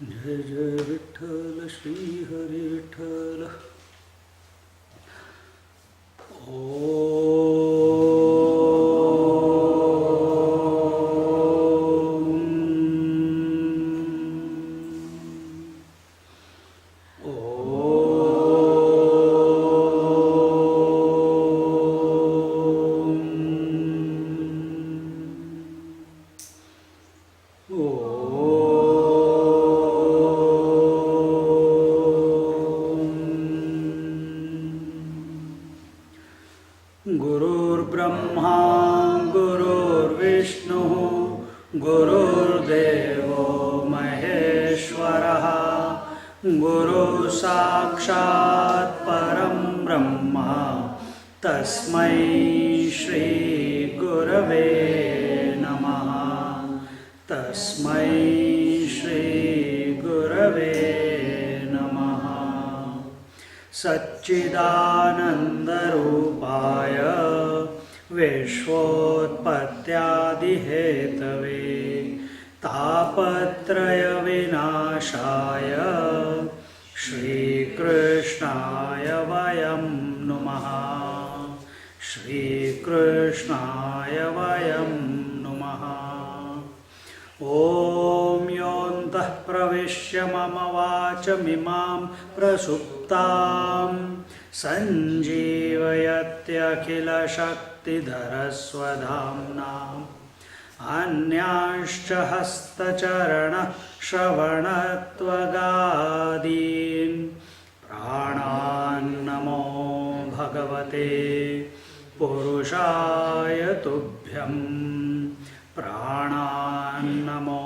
जय जय विठ्ठल श्री हरि विठ्ठल. गुरुर्ब्रह्मा गुरुर्विष्णु गुरुर्देवो महेश्वरः गुरु साक्षात् परं ब्रह्म तस्मै श्री गुरवे नमः. तस्मै श्री गुरवे नमः. सच्चिदानन्दरूपाय विश्वोत्पत्त्यादिहेतवे तापत्रयविनाशाय श्रीकृष्णाय वयं नुमः. श्रीकृष्णाय वयं नुमः. ॐ योऽन्तः प्रविश्य मम वाचमिमां प्रसुप्तां सञ्जीवयत्यखिलशक्तिधरस्वधाम्नाम् अन्यांश्च हस्तचरणश्रवणत्वगादीन् प्राणान्नमो भगवते पुरुषाय तुभ्यं. प्राणान्नमो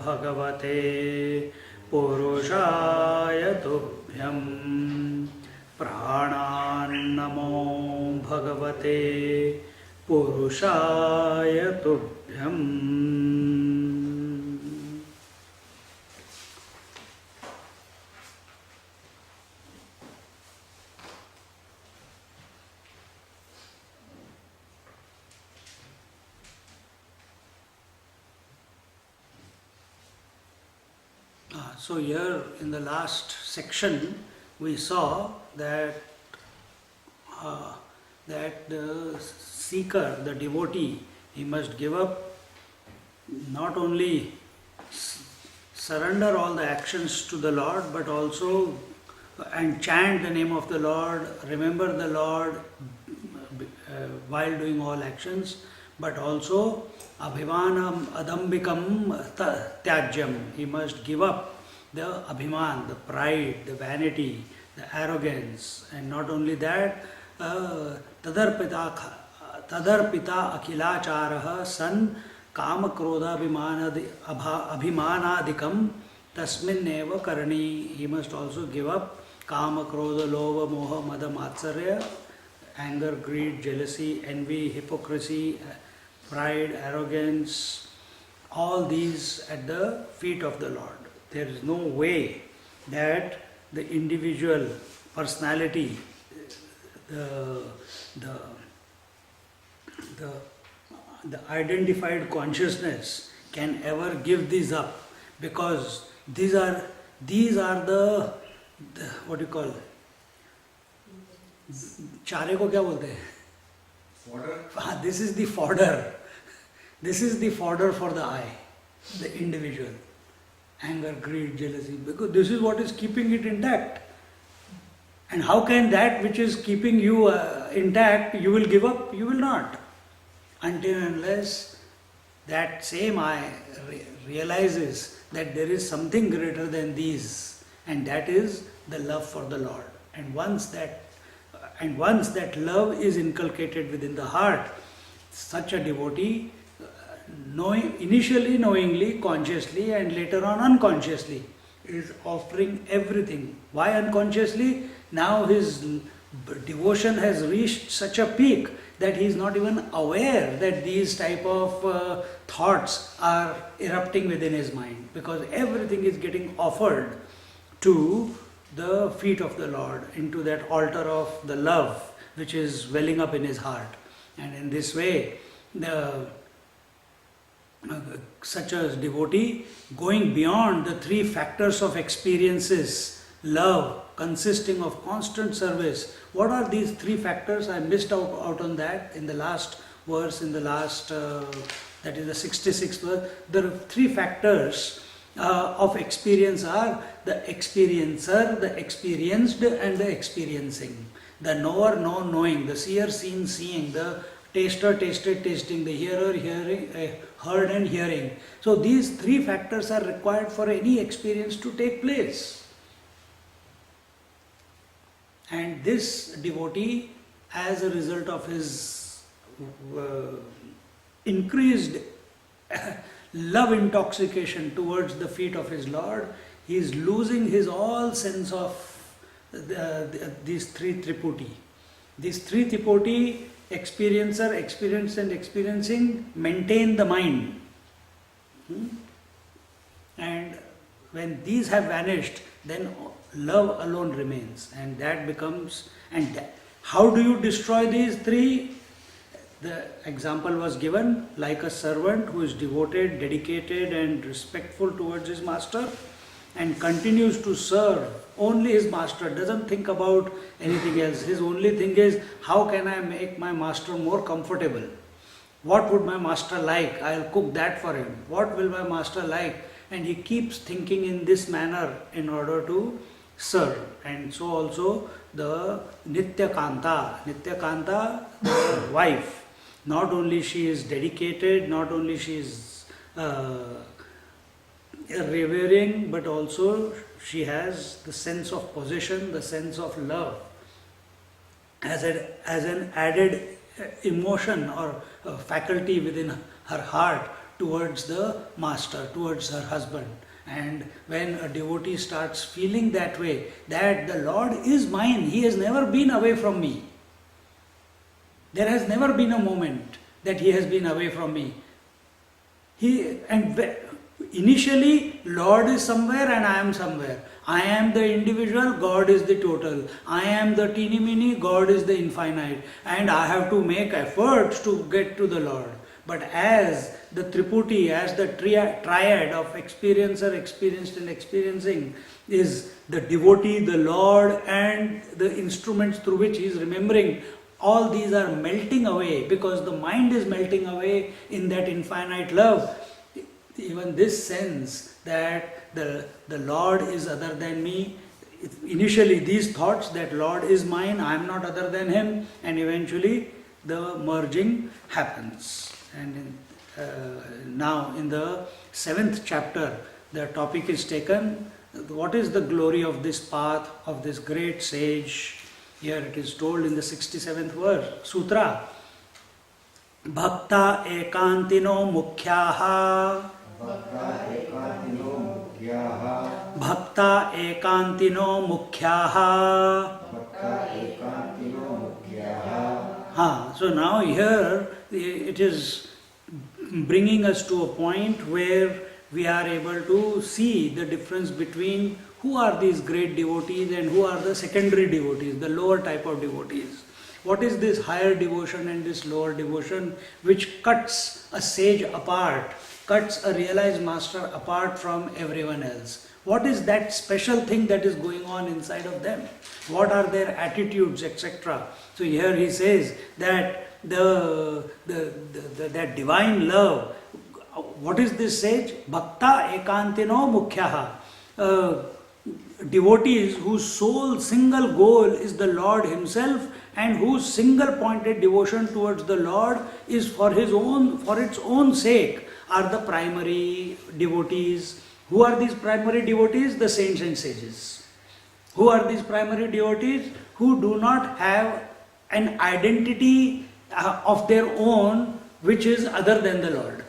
भगवते पुरुषाय तुभ्यं. प्राणान्नमो भगवते पुरुषाय तुभ्यम्. So here in the last section we saw that the seeker, the devotee, he must give up, not only surrender all the actions to the Lord, but also and chant the name of the Lord, remember the Lord while doing all actions, but also abhimanam adambikam tyajyam. He must give up the abhiman, the pride, the vanity, the arrogance, and not only that, tadarpita akhilacharaha san kama krodha abhimanadikam tasminneva karani. He must also give up kama krodha lova moha mada matsarya, anger, greed, jealousy, envy, hypocrisy, pride, arrogance, all these at the feet of the Lord. There is no way that the individual personality, the identified consciousness can ever give these up, because these are the what do you call, चारे को क्या बोलते हैं? Fodder. This is the fodder. This is the fodder for the eye, the individual. Anger, greed, jealousy, because this is what is keeping it intact. And how can that which is keeping you intact, you will give up? You will not. Until and unless that same eye realizes that there is something greater than these, and that is the love for the Lord. And once that love is inculcated within the heart, such a devotee, initially knowingly, consciously, and later on unconsciously, is offering everything. Why unconsciously? Now his devotion has reached such a peak that he is not even aware that these type of thoughts are erupting within his mind, because everything is getting offered to the feet of the Lord, into that altar of the love which is welling up in his heart. And in this way, such a devotee going beyond the three factors of experiences, love, consisting of constant service. What are these three factors? I missed out on that in the last verse, in the last, that is the 66th verse. The three factors of experience are the experiencer, the experienced, and the experiencing. The knower, knowing, the seer, seeing, the taster, tasting, the hearer, hearing, heard and hearing. So these three factors are required for any experience to take place. And this devotee, as a result of his increased love intoxication towards the feet of his Lord, he is losing his all sense of these three triputi. These three triputi, experiencer, experienced and experiencing, maintain the mind. And when these have vanished, then love alone remains, and that becomes, how do you destroy these three? The example was given, like a servant who is devoted, dedicated and respectful towards his master and continues to serve only his master, doesn't think about anything else. His only thing is, how can I make my master more comfortable? What would my master like? I'll cook that for him. What will my master like? And he keeps thinking in this manner in order to serve. And so also the Nitya Kanta, the wife, not only she is dedicated, not only she is revering, but also she has the sense of possession, the sense of love as an added emotion or faculty within her heart towards the master, towards her husband. And when a devotee starts feeling that way, that the Lord is mine, He has never been away from me. There has never been a moment that He has been away from me. Initially, Lord is somewhere and I am somewhere. I am the individual, God is the total. I am the teeny mini, God is the infinite. And I have to make efforts to get to the Lord. But as the triputi, as the triad of experiencer, experienced and experiencing is the devotee, the Lord and the instruments through which he is remembering, all these are melting away because the mind is melting away in that infinite love. Even this sense that the Lord is other than me, initially these thoughts that Lord is mine, I am not other than Him, and eventually the merging happens. And now in the 7th chapter, the topic is taken, what is the glory of this path, of this great sage? Here it is told in the 67th verse, Sutra, Bhakta ekantino mukhyaha, Bhakta ekantino mukhyaha. So now here it is bringing us to a point where we are able to see the difference between who are these great devotees and who are the secondary devotees, the lower type of devotees. What is this higher devotion and this lower devotion which cuts a sage apart, cuts a realized master apart from everyone else? What is that special thing that is going on inside of them? What are their attitudes, etc.? So here he says that that divine love. What is this sage? Bhakta ekantino mukhyaha. Devotees whose sole single goal is the Lord Himself and whose single pointed devotion towards the Lord is for its own sake are the primary devotees. Who are these primary devotees? The saints and sages. Who are these primary devotees? Who do not have an identity of their own which is other than the Lord.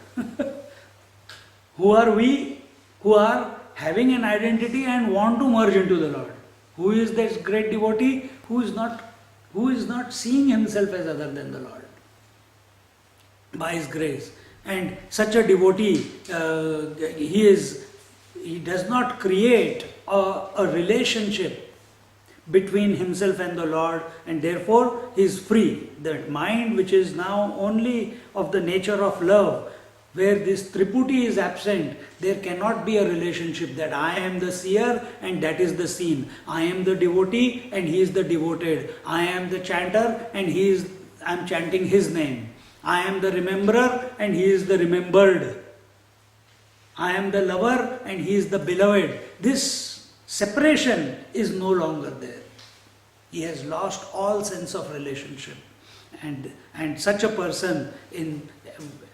Who are we? Who are having an identity and want to merge into the Lord. Who is this great devotee? Who is not seeing himself as other than the Lord by His grace. And such a devotee, he does not create a relationship between himself and the Lord, and therefore he is free. The mind which is now only of the nature of love Where this Triputi is absent, there cannot be a relationship that I am the seer and that is the seen. I am the devotee and he is the devoted. I am the chanter and I am chanting his name. I am the rememberer and he is the remembered. I am the lover and he is the beloved. This separation is no longer there. He has lost all sense of relationship. And such a person,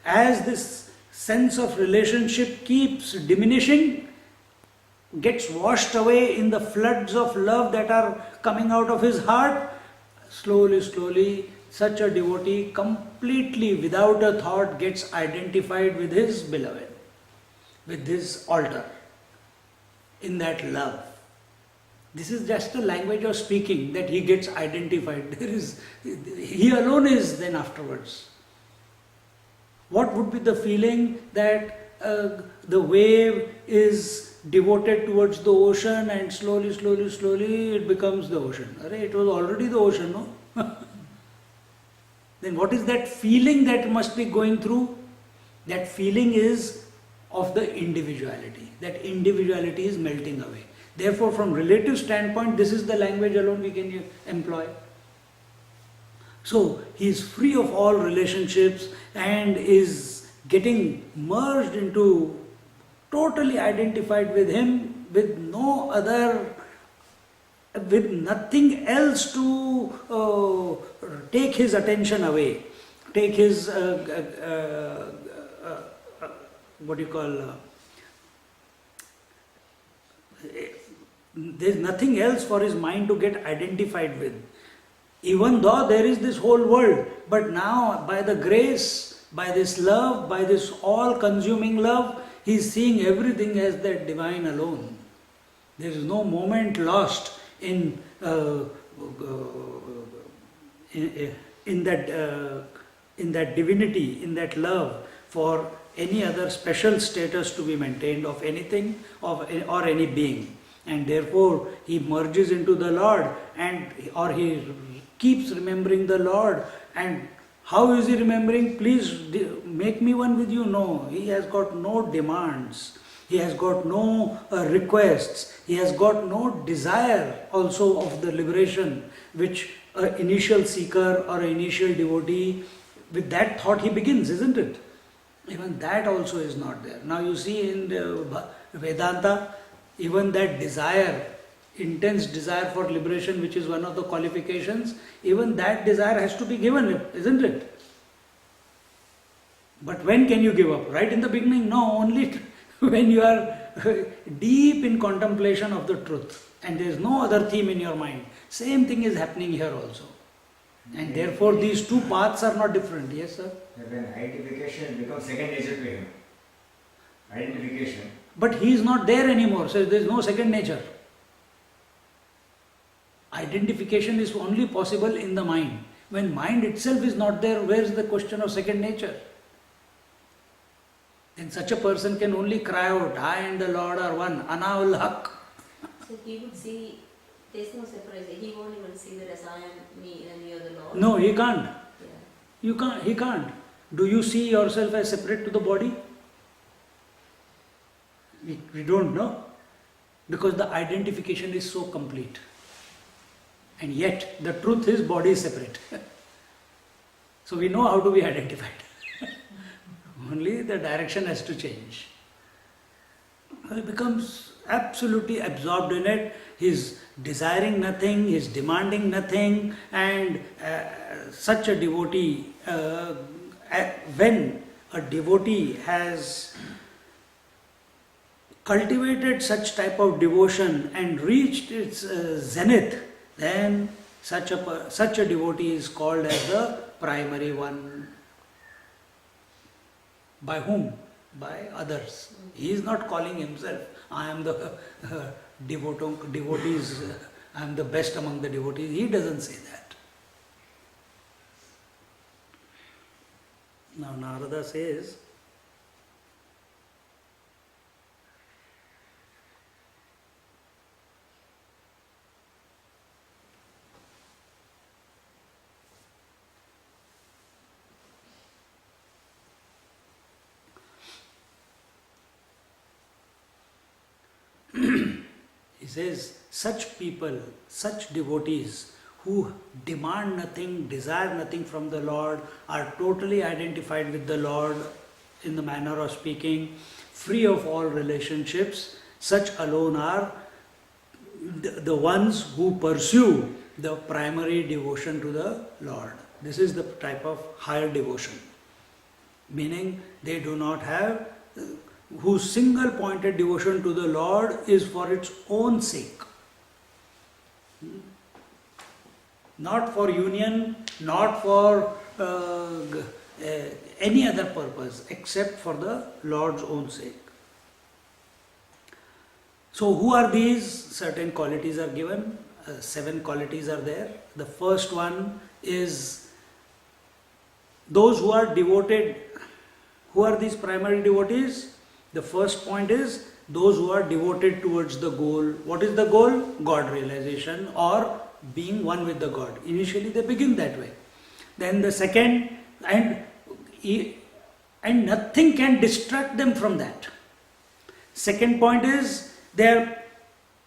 as this sense of relationship keeps diminishing, gets washed away in the floods of love that are coming out of his heart, slowly, such a devotee completely without a thought gets identified with his beloved, with his altar, in that love. This is just a language of speaking that he gets identified. He alone is then afterwards. What would be the feeling that the wave is devoted towards the ocean and slowly it becomes the ocean? It was already the ocean, no? Then what is that feeling that must be going through? That feeling is of the individuality. That individuality is melting away. Therefore, from relative standpoint, this is the language alone we can employ. So, he is free of all relationships and is getting merged into, totally identified with him, with no other, with nothing else to take his attention away, take his, what do you call, there's nothing else for his mind to get identified with. Even though there is this whole world, but now by the grace, by this love, by this all-consuming love, he is seeing everything as that divine alone. There is no moment lost in that divinity, in that love, for any other special status to be maintained of anything or any being. And therefore he merges into the Lord, or he keeps remembering the Lord. And how is he remembering? Please make me one with you. No, he has got no demands. He has got no requests. He has got no desire also of the liberation, which an initial seeker or an initial devotee, with that thought he begins, isn't it? Even that also is not there. Now you see in Vedanta, even that desire, intense desire for liberation, which is one of the qualifications, even that desire has to be given, isn't it? But when can you give up? Right in the beginning? No, only when you are deep in contemplation of the truth and there is no other theme in your mind. Same thing is happening here also. And therefore these two paths are not different. Yes, sir? When identification becomes second nature to him. Identification. But he is not there anymore, so there is no second nature. Identification is only possible in the mind. When mind itself is not there, where is the question of second nature? Then such a person can only cry out, I and the Lord are one, Ana ul Haq. So he would see, there's no separation. He won't even see that as I am me and you are the Lord. No, he can't. Yeah. He can't. Do you see yourself as separate to the body? We don't know. Because the identification is so complete. And yet, the truth is body is separate. So we know how to be identified. Only the direction has to change. He becomes absolutely absorbed in it. He's desiring nothing, he's demanding nothing, and such a devotee, when a devotee has cultivated such type of devotion and reached its zenith, then such a devotee is called as the primary one. By whom? By others. He is not calling himself, I am the devotees, I am the best among the devotees. He doesn't say that. Now Narada says, He says, such people, such devotees who demand nothing, desire nothing from the Lord, are totally identified with the Lord in the manner of speaking, free of all relationships, such alone are the ones who pursue the primary devotion to the Lord. This is the type of higher devotion. Meaning they do not have, whose single pointed devotion to the Lord is for its own sake. Not for union, not for any other purpose except for the Lord's own sake. So who are these? Certain qualities are given. 7 qualities are there. The first one is those who are devoted. Who are these primary devotees? The first point is those who are devoted towards the goal. What is the goal? God realization or being one with the God. Initially they begin that way. Then the second, and nothing can distract them from that. Second point is they are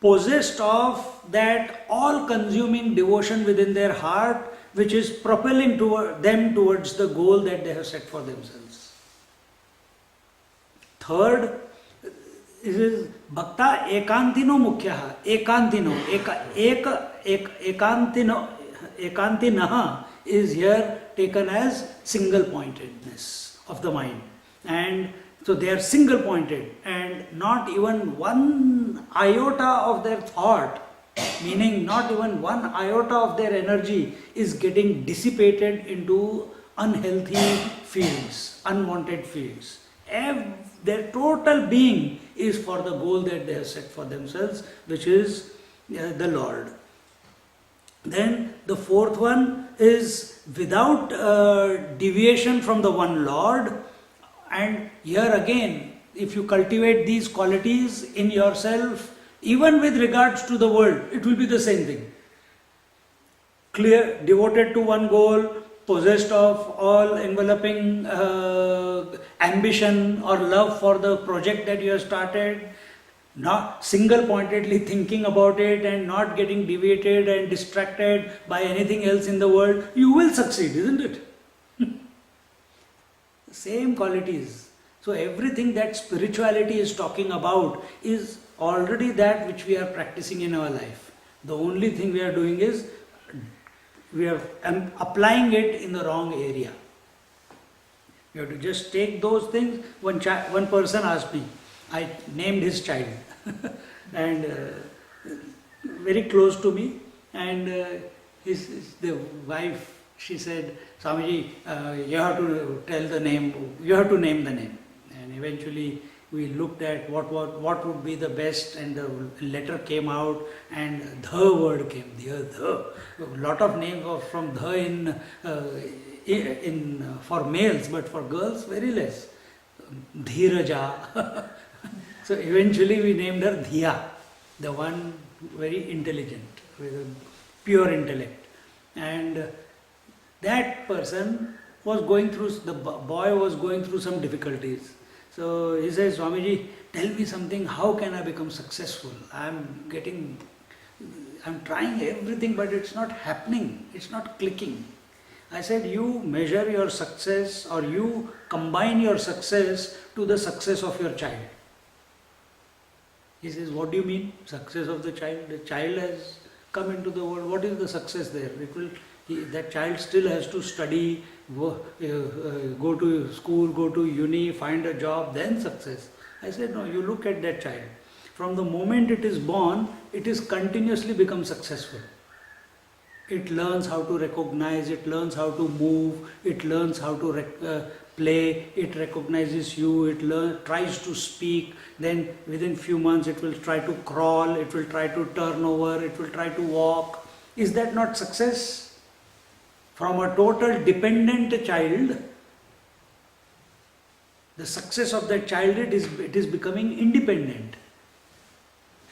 possessed of that all-consuming devotion within their heart, which is propelling them towards the goal that they have set for themselves. Third is bhakta ekantino mukhyaha. Ekantinaha is here taken as single pointedness of the mind. And so they are single pointed and not even one iota of their thought, meaning not even one iota of their energy is getting dissipated into unhealthy fields, unwanted fields. Their total being is for the goal that they have set for themselves, which is the Lord. Then the fourth one is without deviation from the one Lord. And here again, if you cultivate these qualities in yourself, even with regards to the world, it will be the same thing. Clear, devoted to one goal, possessed of all enveloping ambition or love for the project that you have started, not single-pointedly thinking about it and not getting deviated and distracted by anything else in the world, you will succeed, isn't it? Same qualities. So everything that spirituality is talking about is already that which we are practicing in our life. The only thing we are doing is we are applying it in the wrong area. You have to just take those things. One person asked me, I named his child and very close to me, and the wife, she said, Swamiji, you have to tell the name, you have to name the name. And eventually we looked at what would be the best, and the letter came out and the word came, the. A lot of names are from the in for males, but for girls very less. Dhiraja. So eventually we named her Dhiya, the one very intelligent, with a pure intellect. And that person was going through, the boy was going through some difficulties. So he says, Swamiji, tell me something, how can I become successful? I'm trying everything, but it's not happening, it's not clicking. I said, you measure your success, or you combine your success to the success of your child. He says, what do you mean, success of the child? The child has come into the world, what is the success there? That child still has to study, go to school, go to uni, find a job, then success. I said, no, you look at that child. From the moment it is born, it is continuously become successful. It learns how to recognize, it learns how to move, it learns how to play, it recognizes you, it tries to speak, then within few months it will try to crawl, it will try to turn over, it will try to walk. Is that not success? From a total dependent child, the success of that child, it is becoming independent.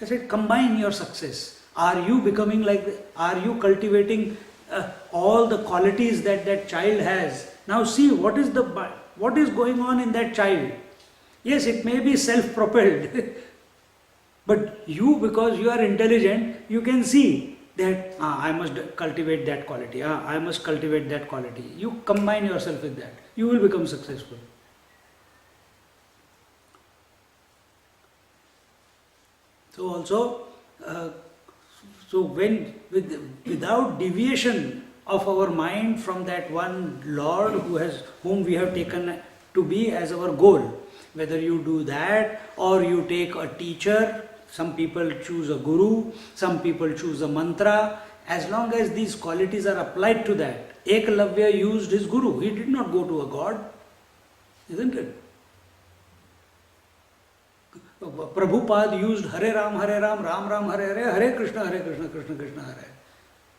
I said, combine your success. Are you becoming like that? Are you cultivating all the qualities that that child has? Now see what is going on in that child. Yes, it may be self-propelled, But you, because you are intelligent, you can see that I must cultivate that quality, I must cultivate that quality. You combine yourself with that, you will become successful. So also, so when without deviation of our mind from that one Lord whom we have taken to be as our goal, whether you do that or you take a teacher, some people choose a guru, some people choose a mantra, as long as these qualities are applied to that. Eklavya used his guru, he did not go to a god, isn't it? Prabhupada used Hare Ram, Ram Ram, Hare Hare, Hare Krishna, Krishna Krishna, Hare.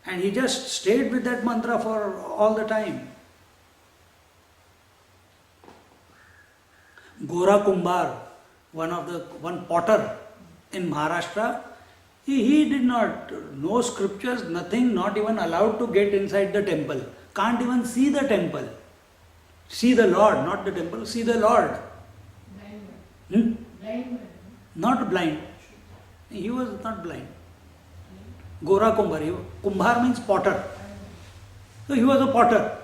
And he just stayed with that mantra for all the time. Gora Kumbhar, one potter in Maharashtra, he did not know scriptures, nothing, not even allowed to get inside the temple. Can't even see the temple. See the Lord, not the temple, see the Lord. Not blind. He was not blind. Gora Kumbhar. Kumbhar means potter. So he was a potter.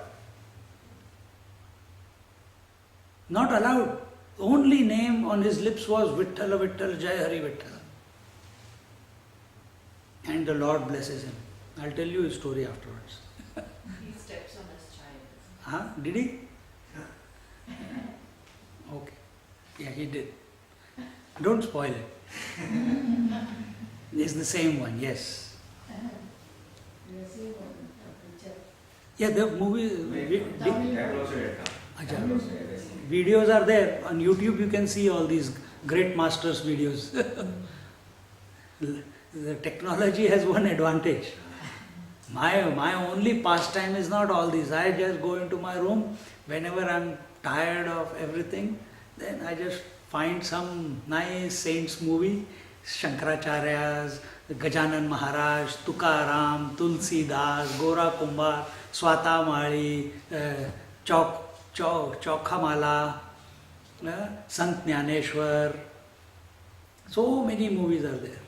Not allowed. The only name on his lips was Vitthal, Vitthal, Jai Hari Vitthal. And the Lord blesses him. I'll tell you his story afterwards. He steps on his child. Huh? Did he? Okay. Yeah, he did. Don't spoil it. It's the same one, yes. Yeah, the movie. That also had come. Acha. That also had come. Videos are there. On YouTube you can see all these great masters' videos. The technology has one advantage. My only pastime is not all this. I just go into my room whenever I'm tired of everything, then I just find some nice saints movie, Shankaracharya's, Gajanan Maharaj, Tukaram, Tulsi Das, Gora Kumbhar, Swata Mali, Chaukhamala, Sant Jnaneshwar. So many movies are there.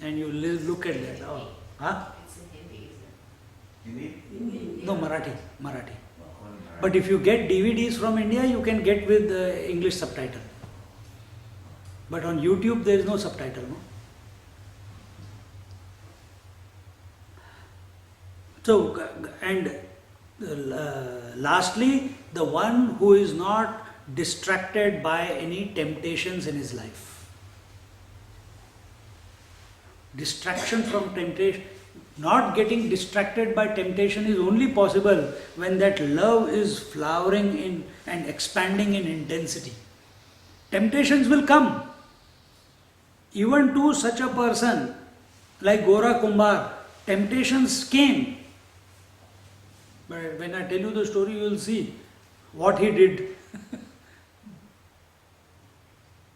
And you look at that. Oh, huh? It's in Hindi, isn't it? Hindi? No, Marathi. On But if you get DVDs from India, you can get with English subtitle. But on YouTube, there is no subtitle. No? So, and lastly, the one who is not distracted by any temptations in his life. Distraction from temptation, not getting distracted by temptation is only possible when that love is flowering in and expanding in intensity. Temptations will come. Even to such a person like Gora Kumbhar, temptations came. But when I tell you the story, you will see what he did.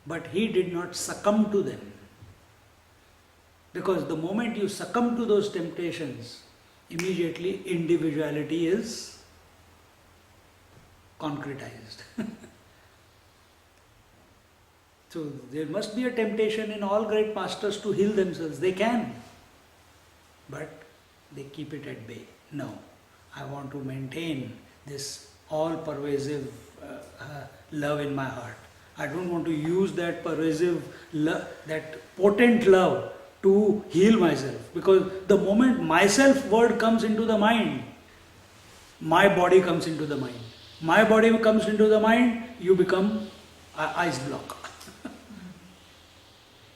But he did not succumb to them. Because the moment you succumb to those temptations, immediately individuality is concretized. So there must be a temptation in all great masters to heal themselves. They can. But they keep it at bay. No, I want to maintain this all-pervasive love in my heart. I don't want to use that pervasive love, that potent love to heal myself, because the moment myself word comes into the mind, my body comes into the mind. My body comes into the mind, you become ice block.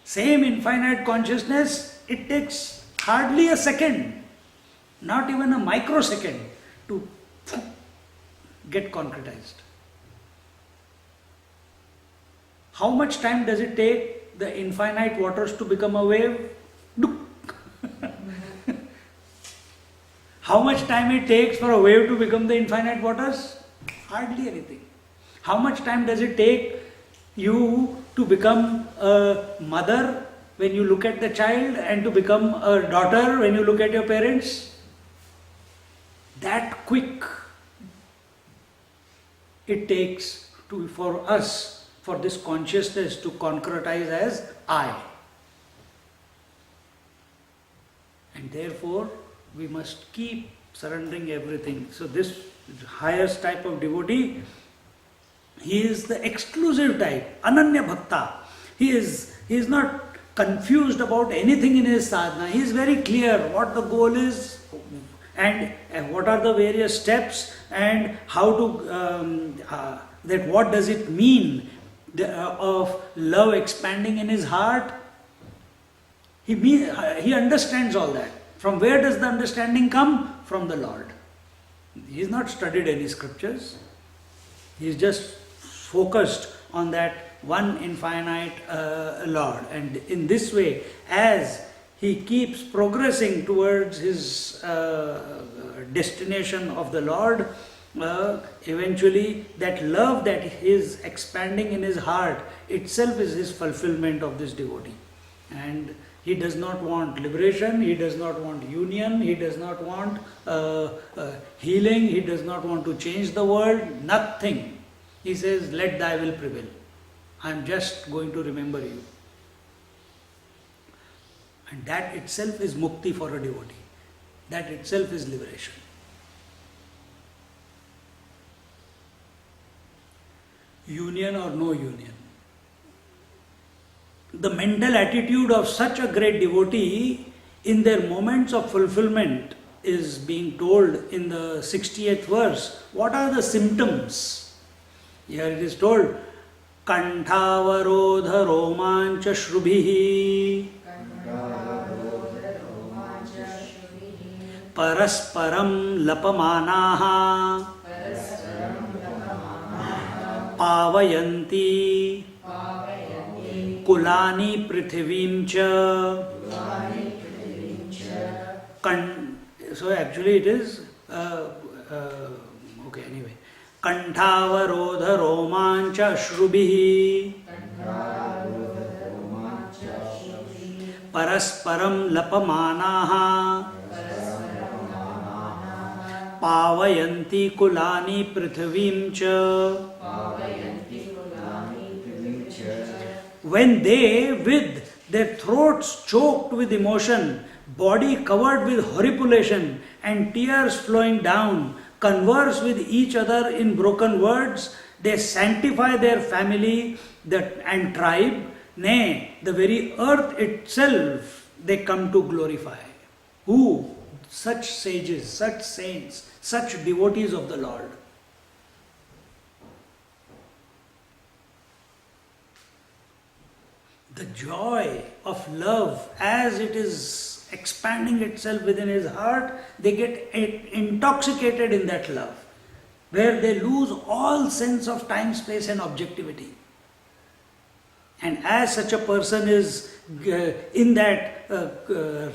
Same infinite consciousness, it takes hardly a second, not even a microsecond to get concretized. How much time does it take the infinite waters to become a wave? How much time it takes for a wave to become the infinite waters? Hardly anything. How much time does it take you to become a mother when you look at the child, and to become a daughter when you look at your parents? That quick it takes for us for this consciousness to concretize as I. And therefore, we must keep surrendering everything. So this highest type of devotee, he is the exclusive type, Ananya Bhakta. He is not confused about anything in his sadhana. He is very clear what the goal is and what are the various steps and how to, that what does it mean of love expanding in his heart. He understands all that. From where does the understanding come? From the Lord. He has not studied any scriptures. He is just focused on that one infinite Lord. And in this way, as he keeps progressing towards his destination of the Lord, eventually that love that is expanding in his heart itself is his fulfillment of this devotee. And he does not want liberation, he does not want union, he does not want healing, he does not want to change the world, nothing. He says, let thy will prevail. I am just going to remember you. And that itself is mukti for a devotee. That itself is liberation. Union or no union. The mental attitude of such a great devotee in their moments of fulfillment is being told in the 60th verse. What are the symptoms? Here it is told, Kantavarodha romancha shrubhihi parasparam lapamanaha pavayanti kulani prithivim cha. So actually it is okay, anyway. Kantavarodha romancha shrubhihi parasparam lapamanaha pavayanti kulani prithivim cha. When they, with their throats choked with emotion, body covered with horripilation and tears flowing down, converse with each other in broken words, they sanctify their family and tribe, nay, the very earth itself they come to glorify. Who? Such sages, such saints, such devotees of the Lord. The joy of love as it is expanding itself within his heart, they get intoxicated in that love, where they lose all sense of time, space and objectivity. And as such a person is in that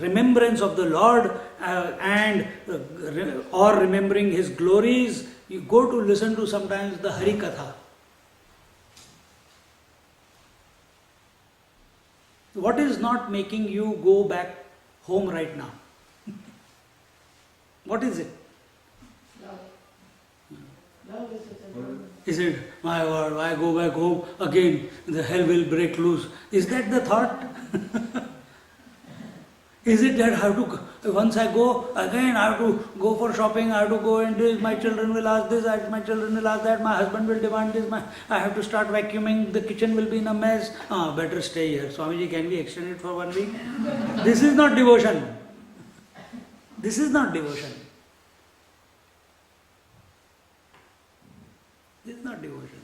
remembrance of the Lord or remembering his glories, you go to listen to sometimes the Hari Katha. What is not making you go back home right now? What is it? Love is Is it, my God, why go back home again? The hell will break loose. Is that the thought? Is it that I have to, once I go, again I have to go for shopping, I have to go and this, my children will ask this, my children will ask that, my husband will demand this, I have to start vacuuming, the kitchen will be in a mess. Better stay here. Swamiji, can we extend it for 1 week? This is not devotion. This is not devotion. This is not devotion.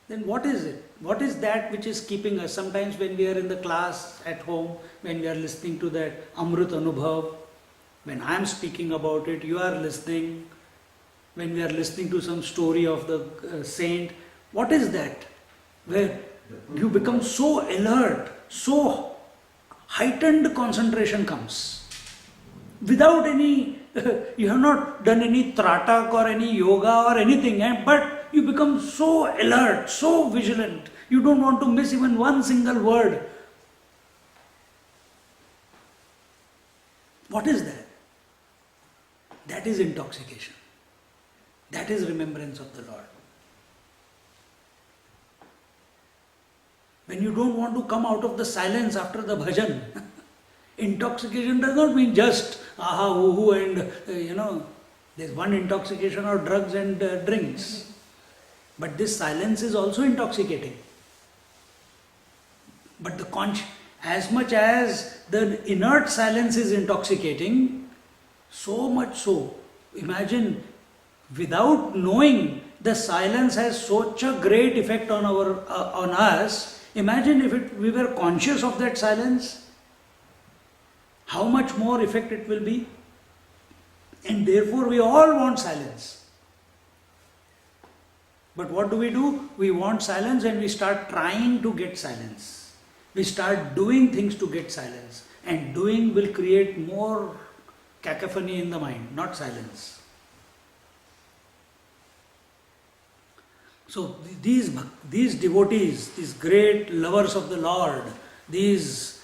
Then what is it? What is that which is keeping us? Sometimes when we are in the class at home, when we are listening to that Amrit Anubhav, when I am speaking about it, you are listening. When we are listening to some story of the saint, what is that? Where you become so alert, so heightened concentration comes. Without any, you have not done any tratak or any yoga or anything, but you become so alert, so vigilant. You don't want to miss even one single word. What is that? That is intoxication. That is remembrance of the Lord. When you don't want to come out of the silence after the bhajan. Intoxication does not mean just aha, woo, and there's one intoxication of drugs and drinks. But this silence is also intoxicating. But as much as the inert silence is intoxicating, so much so, imagine without knowing the silence has such a great effect on us. Imagine if we were conscious of that silence, how much more effect it will be. And therefore we all want silence. But what do? We want silence and we start trying to get silence. We start doing things to get silence. And doing will create more cacophony in the mind, not silence. So these devotees, these great lovers of the Lord, those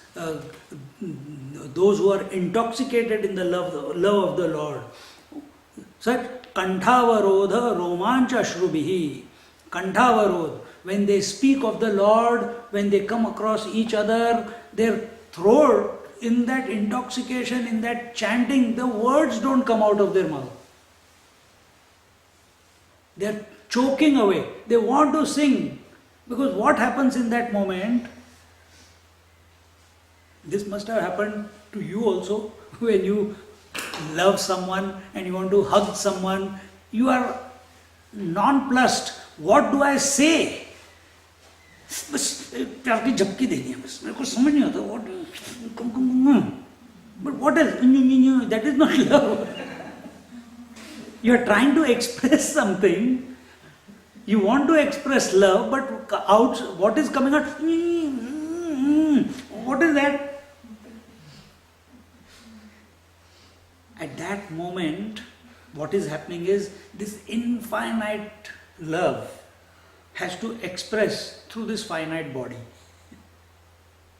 who are intoxicated in the love of the Lord, such kantavarodha romancha shrubihi, kantavarod, when they speak of the Lord, when they come across each other, their throat, in that intoxication, in that chanting, the words don't come out of their mouth. They're choking away. They want to sing. Because what happens in that moment, this must have happened to you also, when you love someone and you want to hug someone, you are nonplussed. What do I say? बस प्यार की झपकी देनी है बस मेरे को समझ नहीं आता but what else? That is not love. You are trying to express something. You want to express love, but what is coming out? What is that? At that moment, what is happening is this infinite love has to express through this finite body,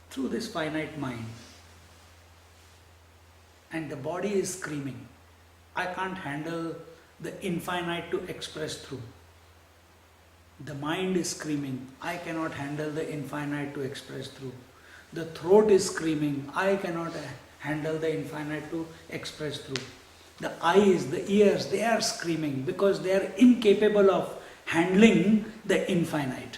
through this finite mind. And the body is screaming, I can't handle the infinite to express through. The mind is screaming, I cannot handle the infinite to express through. The throat is screaming, I cannot handle the infinite to express through. The eyes, the ears, they are screaming because they are incapable of handling the infinite.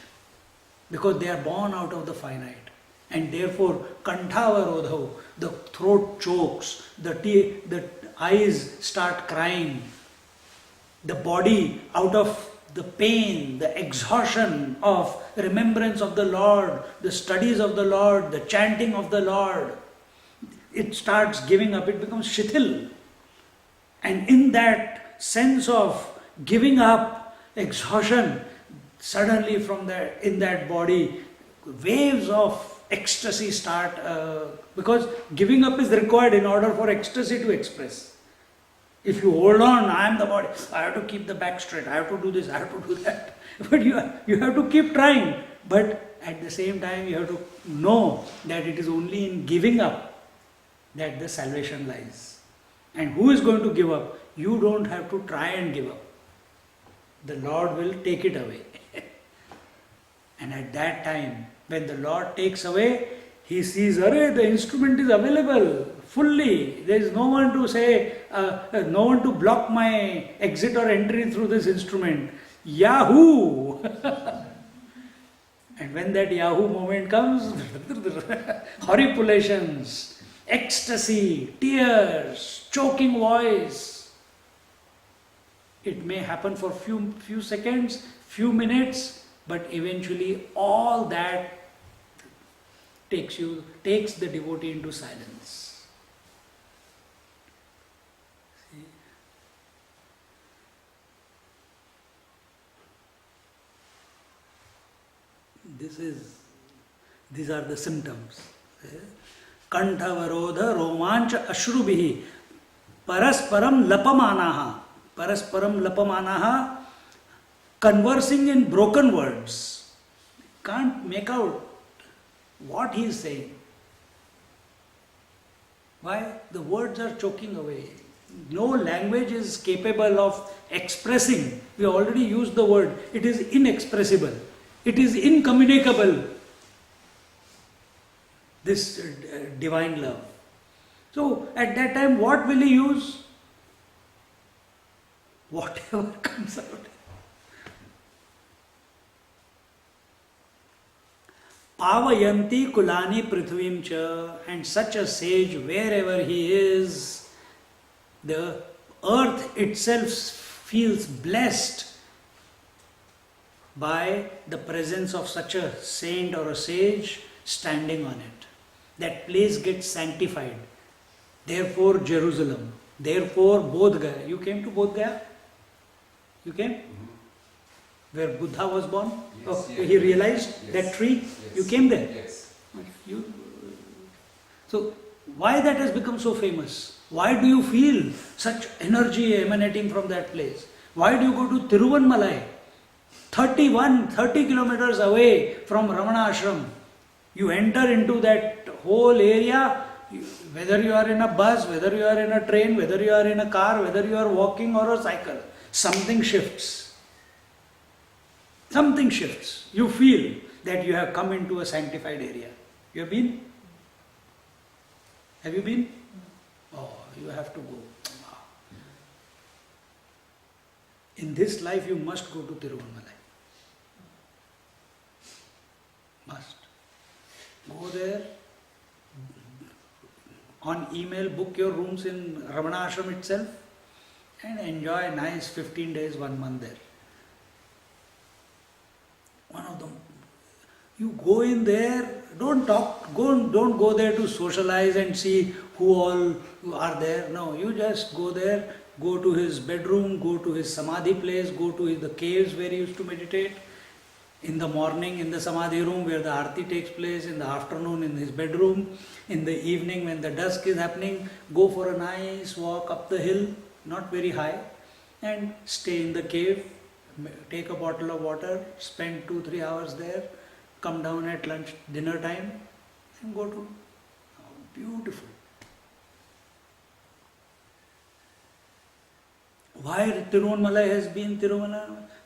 Because they are born out of the finite. And therefore, kantavarodho, the throat chokes, the eyes start crying. The body, out of the pain, the exhaustion of remembrance of the Lord, the studies of the Lord, the chanting of the Lord, it starts giving up, it becomes shithil. And in that sense of giving up, exhaustion, suddenly in that body, waves of ecstasy start, because giving up is required in order for ecstasy to express. If you hold on, I am the body, I have to keep the back straight, I have to do this, I have to do that. But you have to keep trying. But at the same time, you have to know that it is only in giving up that the salvation lies. And who is going to give up? You don't have to try and give up. The Lord will take it away. And at that time, when the Lord takes away, He sees, the instrument is available fully. There is no one to say, no one to block my exit or entry through this instrument. Yahoo! And when that Yahoo moment comes, horripulations, ecstasy, tears, choking voice. It may happen for few seconds, few minutes, but eventually all that takes the devotee into silence. See? These are the symptoms. Kantavarodha romancha ashrubhihi parasparam lapamanaha, conversing in broken words. Can't make out what he is saying. Why? The words are choking away. No language is capable of expressing. We already used the word. It is inexpressible. It is incommunicable. this divine love. So at that time, what will he use? Whatever comes out. Pavayanti kulani prithvim cha, and such a sage, wherever he is, the earth itself feels blessed by the presence of such a saint or a sage standing on it. That place gets sanctified. Therefore Jerusalem. Therefore Bodh Gaya. You came to Bodh Gaya? You came? Where Buddha was born? Yes, Oh, yes. he realized Yes. that tree? Yes. You came there? Yes. So, why that has become so famous? Why do you feel such energy emanating from that place? Why do you go to Tiruvanmalai, 30 kilometers away from Ramana Ashram? You enter into that whole area, whether you are in a bus, whether you are in a train, whether you are in a car, whether you are walking or a cycle, something shifts. Something shifts. You feel that you have come into a sanctified area. You have been? Have you been? Oh, you have to go. In this life, you must go to Tiruvanmalai. Must. Go there. On email, book your rooms in Ramana Ashram itself and enjoy a nice 15 days, 1 month there. One of them. You go in there, don't talk, don't go there to socialize and see who all are there. No, you just go there, go to his bedroom, go to his samadhi place, go to the caves where he used to meditate. In the morning in the samadhi room where the arti takes place, in the afternoon in his bedroom, in the evening when the dusk is happening, go for a nice walk up the hill, not very high, and stay in the cave, take a bottle of water, spend 2-3 hours there, come down at lunch, dinner time, and go to. Oh, beautiful. Why Tiruvanmalai has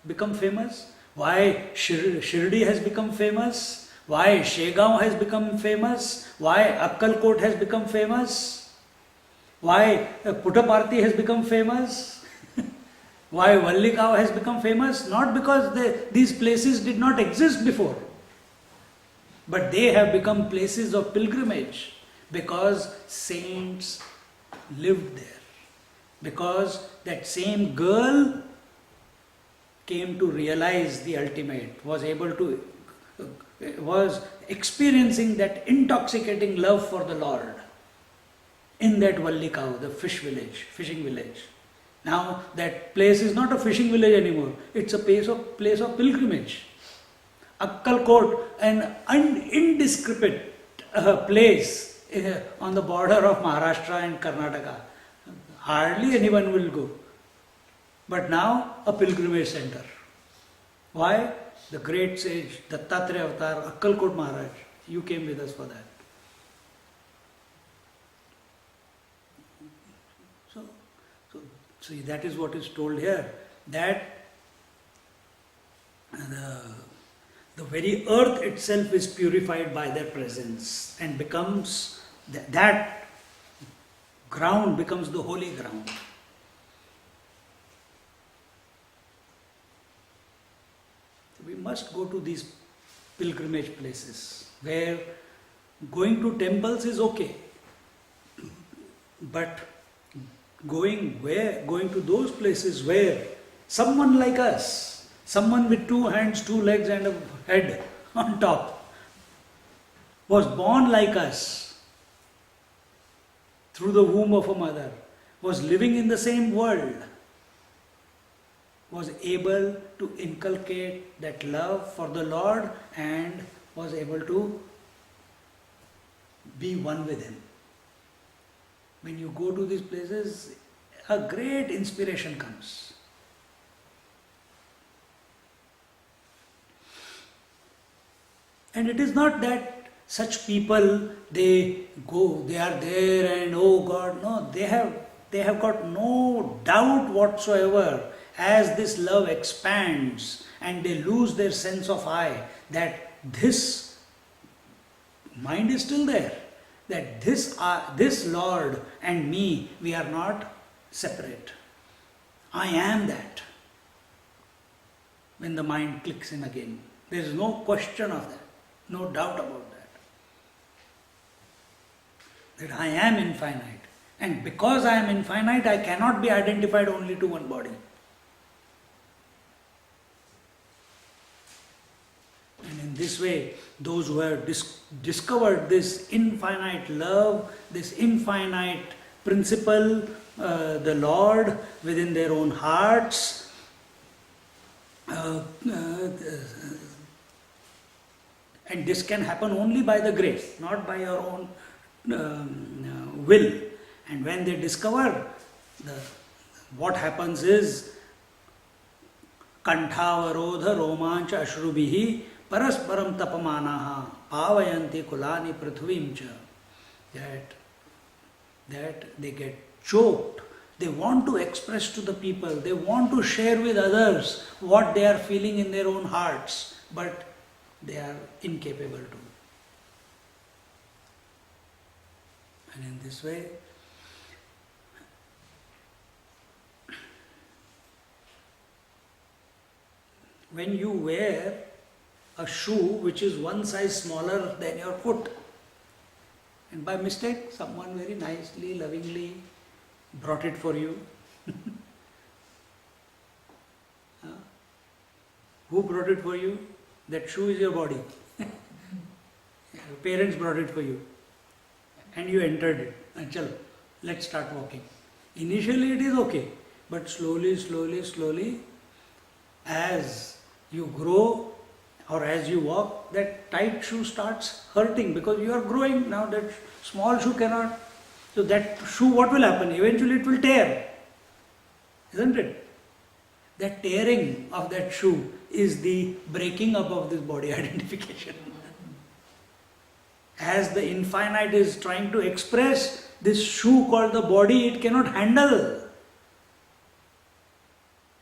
become famous? Why Shirdi has become famous? Why Shegaon has become famous? Why Akkalkot has become famous? Why Puttaparthi has become famous? Why Vallikau has become famous? Not because these places did not exist before, but they have become places of pilgrimage because saints lived there. Because that same girl came to realize the ultimate, was experiencing that intoxicating love for the Lord in that Vallikau, the fishing village. Now that place is not a fishing village anymore, it's a place of pilgrimage. Akkalkot, an indescript place on the border of Maharashtra and Karnataka. Hardly anyone will go. But now a pilgrimage center. Why? The great sage, Dattatreya Avatar, Akkalkot Maharaj, you came with us for that. So that is what is told here, that the very earth itself is purified by their presence and becomes, that ground becomes the holy ground. We must go to these pilgrimage places where going to temples is okay, but going to those places where someone like us, someone with 2 hands, 2 legs and a head on top, was born like us through the womb of a mother, was living in the same world, was able to inculcate that love for the Lord and was able to be one with Him. When you go to these places, a great inspiration comes. And it is not that such people, they are there and oh God, no, they have got no doubt whatsoever as this love expands and they lose their sense of I, that this mind is still there. That this Lord and me, we are not separate. I am that. When the mind clicks in again, there is no question of that, no doubt about that. That I am infinite. And because I am infinite, I cannot be identified only to one body. And in this way, those who have discovered this infinite love, this infinite principle, the Lord within their own hearts, and this can happen only by the grace, not by your own will. And when they discover, what happens is Kantavarodha Romancha Ashrubihi Parasparam Tapamanaha Pavayanti Kulani Prithvimcha. That they get choked. They want to express to the people, they want to share with others what they are feeling in their own hearts, but they are incapable to. And in this way, when you wear a shoe which is one size smaller than your foot, and by mistake someone very nicely, lovingly brought it for you. Who brought it for you? That shoe is your body. Your parents brought it for you. And you entered it. And chalo, let's start walking. Initially it is okay. But slowly, as you grow or as you walk, that tight shoe starts hurting because you are growing. Now that small shoe cannot. So that shoe, what will happen? Eventually it will tear. Isn't it? That tearing of that shoe is the breaking up of this body identification. As the infinite is trying to express, this shoe called the body, it cannot handle.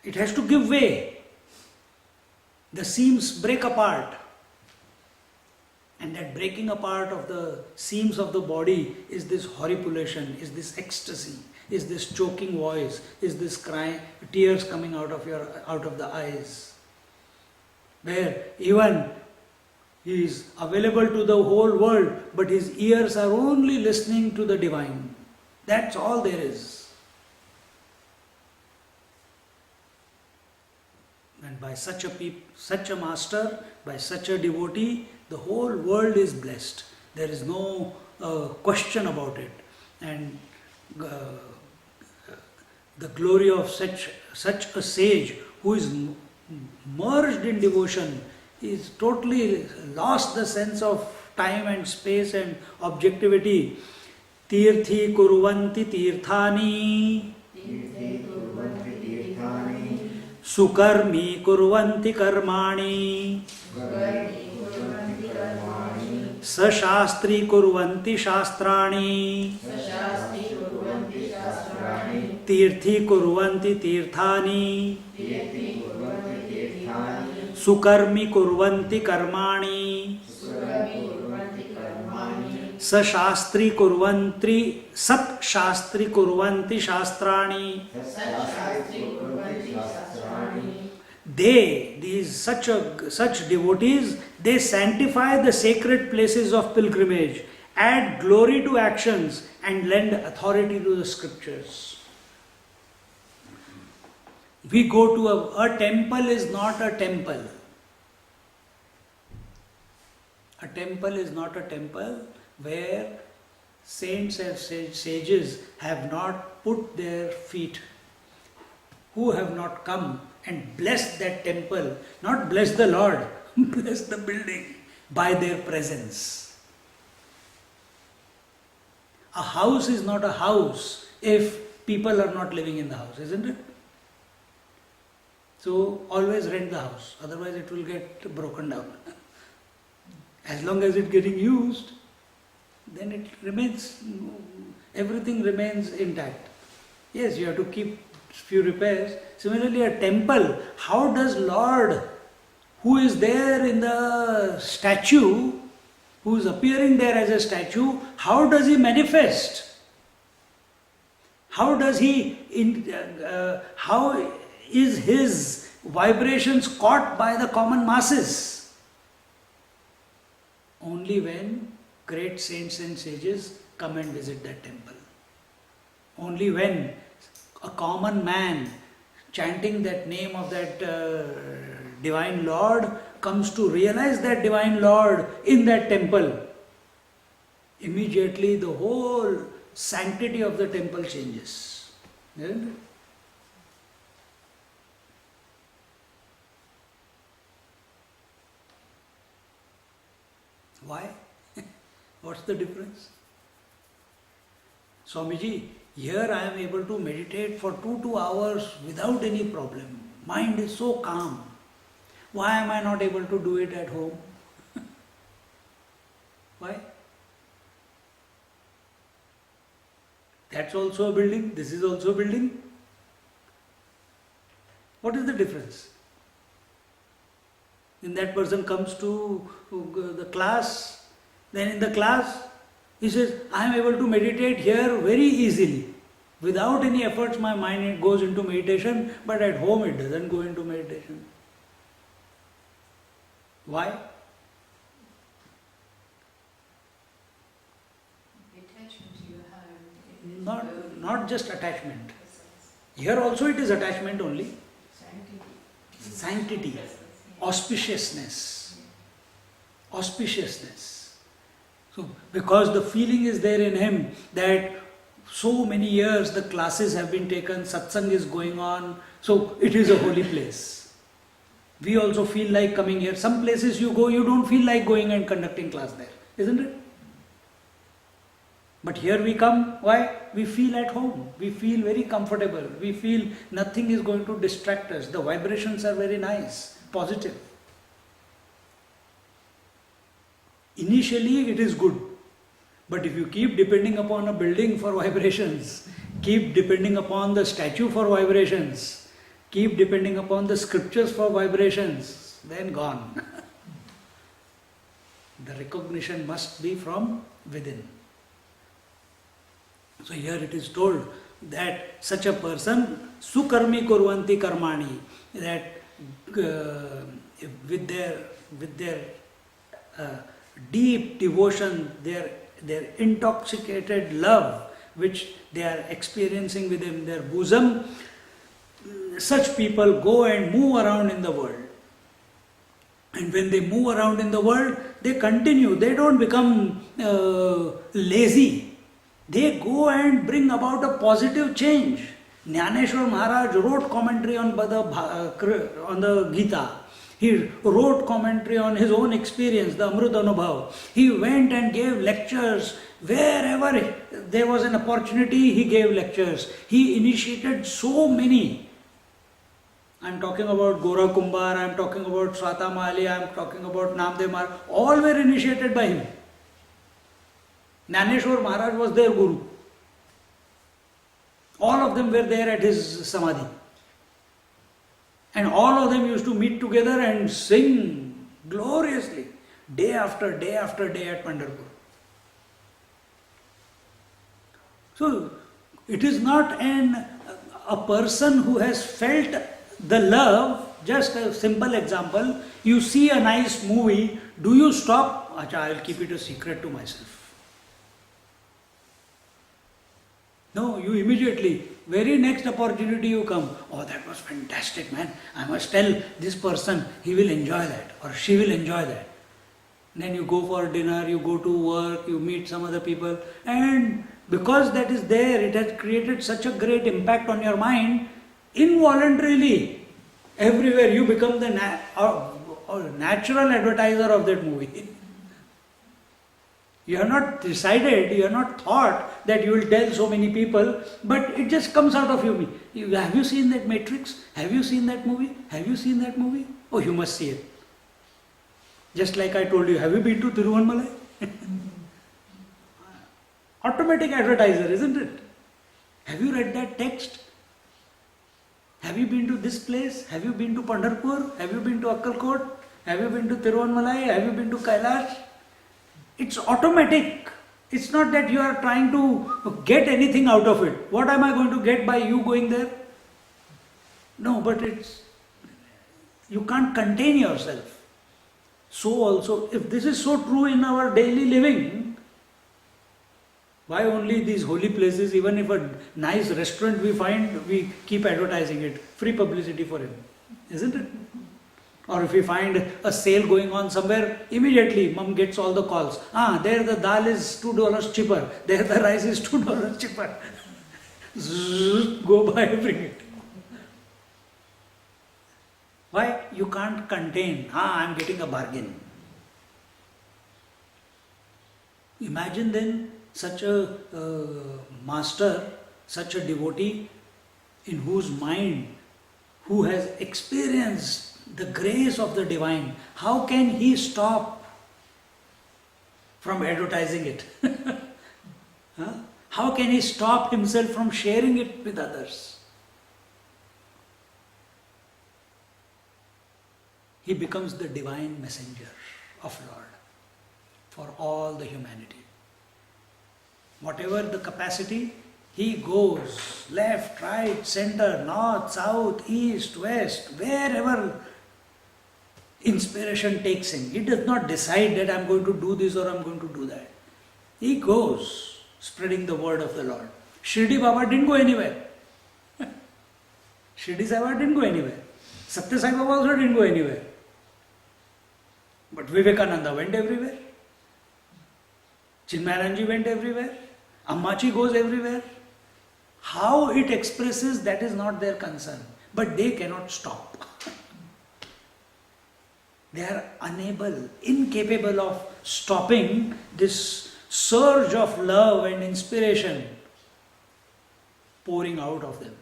It has to give way. The seams break apart. And that breaking apart of the seams of the body is this horripilation, is this ecstasy, is this choking voice, is this cry, tears coming out of the eyes. Where even he is available to the whole world, but his ears are only listening to the divine. That's all there is. And by such a master, by such a devotee, the whole world is blessed. There is no question about it. And the glory of such a sage who is merged in devotion is totally lost the sense of time and space and objectivity. Tirthi kurvanti tirthani sukarmi kurvanti karmani sashastri kurvanti shastrani tirthi kurvanti tirthani sukarmi kurvanti karmani sashastri kurvanti satshastri kurvanti shastrani. Such devotees, they sanctify the sacred places of pilgrimage, add glory to actions and lend authority to the scriptures. We go to a temple is not a temple. A temple is not a temple where saints and sages have not put their feet, who have not come and blessed that temple, not bless the Lord, bless the building by their presence. A house is not a house if people are not living in the house, isn't it? So always rent the house, otherwise it will get broken down. As long as it's getting used, then it remains, everything remains intact. Yes, you have to keep few repairs. Similarly, a temple, how does Lord, who is there in the statue, who is appearing there as a statue, how does he manifest? How does he, how is his vibrations caught by the common masses? Only when great saints and sages come and visit that temple. Only when a common man chanting that name of that divine Lord comes to realize that divine Lord in that temple, immediately the whole sanctity of the temple changes. Isn't it? Why? What's the difference? Swamiji, here I am able to meditate for 2 hours without any problem. Mind is so calm. Why am I not able to do it at home? Why? That's also a building, this is also a building. What is the difference? Then that person comes to the class, then in the class he says, I am able to meditate here very easily. Without any efforts my mind goes into meditation, but at home it doesn't go into meditation. Why? The attachment you have. Not just attachment. Here also it is attachment only. Sanctity. Auspiciousness. Auspiciousness. So, because the feeling is there in him that so many years the classes have been taken, satsang is going on, so it is a holy place. We also feel like coming here. Some places you go, you don't feel like going and conducting class there, isn't it? But here we come, why? We feel at home, we feel very comfortable, we feel nothing is going to distract us. The vibrations are very nice, positive. Initially it is good, but if you keep depending upon a building for vibrations, keep depending upon the statue for vibrations, keep depending upon the scriptures for vibrations, then gone. The recognition must be from within. So here it is told that such a person, sukarmi kurvanti karmani, that with their deep devotion, their intoxicated love which they are experiencing within their bosom, such people go and move around in the world. And when they move around in the world, they continue, they don't become lazy. They go and bring about a positive change. Jnaneshwar Maharaj wrote commentary on the Gita. He wrote commentary on his own experience, the Amrut Anubhav. He went and gave lectures. Wherever there was an opportunity, he gave lectures. He initiated so many. I am talking about Gora Kumbhar, I am talking about Swata Mahali, I am talking about Namdev Maharaj. All were initiated by him. Jnaneshwar Maharaj was their guru. All of them were there at his samadhi. And all of them used to meet together and sing gloriously, day after day after day at Pandharpur. So, it is not a person who has felt the love. Just a simple example, you see a nice movie, do you stop? Acha, I'll keep it a secret to myself. No, you immediately, very next opportunity you come, oh that was fantastic man, I must tell this person, he will enjoy that or she will enjoy that. Then you go for dinner, you go to work, you meet some other people, and because that is there, it has created such a great impact on your mind, involuntarily, everywhere you become the natural advertiser of that movie. You have not decided, you have not thought that you will tell so many people, but it just comes out of you. Have you seen that Matrix? Have you seen that movie? Have you seen that movie? Oh, you must see it. Just like I told you, have you been to Tiruvannamalai? Automatic advertiser, isn't it? Have you read that text? Have you been to this place? Have you been to Pandharpur? Have you been to Akkalkot? Have you been to Tiruvannamalai? Have you been to Kailash? It's automatic. It's not that you are trying to get anything out of it. What am I going to get by you going there? No, but you can't contain yourself. So also, if this is so true in our daily living, why only these holy places? Even if a nice restaurant we find, we keep advertising it. Free publicity for him. Isn't it? Or if we find a sale going on somewhere, immediately mom gets all the calls. There the dal is $2 cheaper. There the rice is $2 cheaper. Go by, bring it. Why? You can't contain. I'm getting a bargain. Imagine then such a master, such a devotee in whose mind, who has experienced the grace of the divine, how can he stop from advertising it? How can he stop himself from sharing it with others? He becomes the divine messenger of Lord for all the humanity. Whatever the capacity, he goes left, right, center, north, south, east, west, wherever inspiration takes him. He does not decide that I'm going to do this or I'm going to do that. He goes spreading the word of the Lord. Shirdi Baba didn't go anywhere. Shirdi Sai Baba didn't go anywhere. Satya Sai Baba also didn't go anywhere. But Vivekananda went everywhere. Chinmayananji went everywhere. Ammachi goes everywhere. How it expresses, that is not their concern. But they cannot stop. They are unable, incapable of stopping this surge of love and inspiration pouring out of them.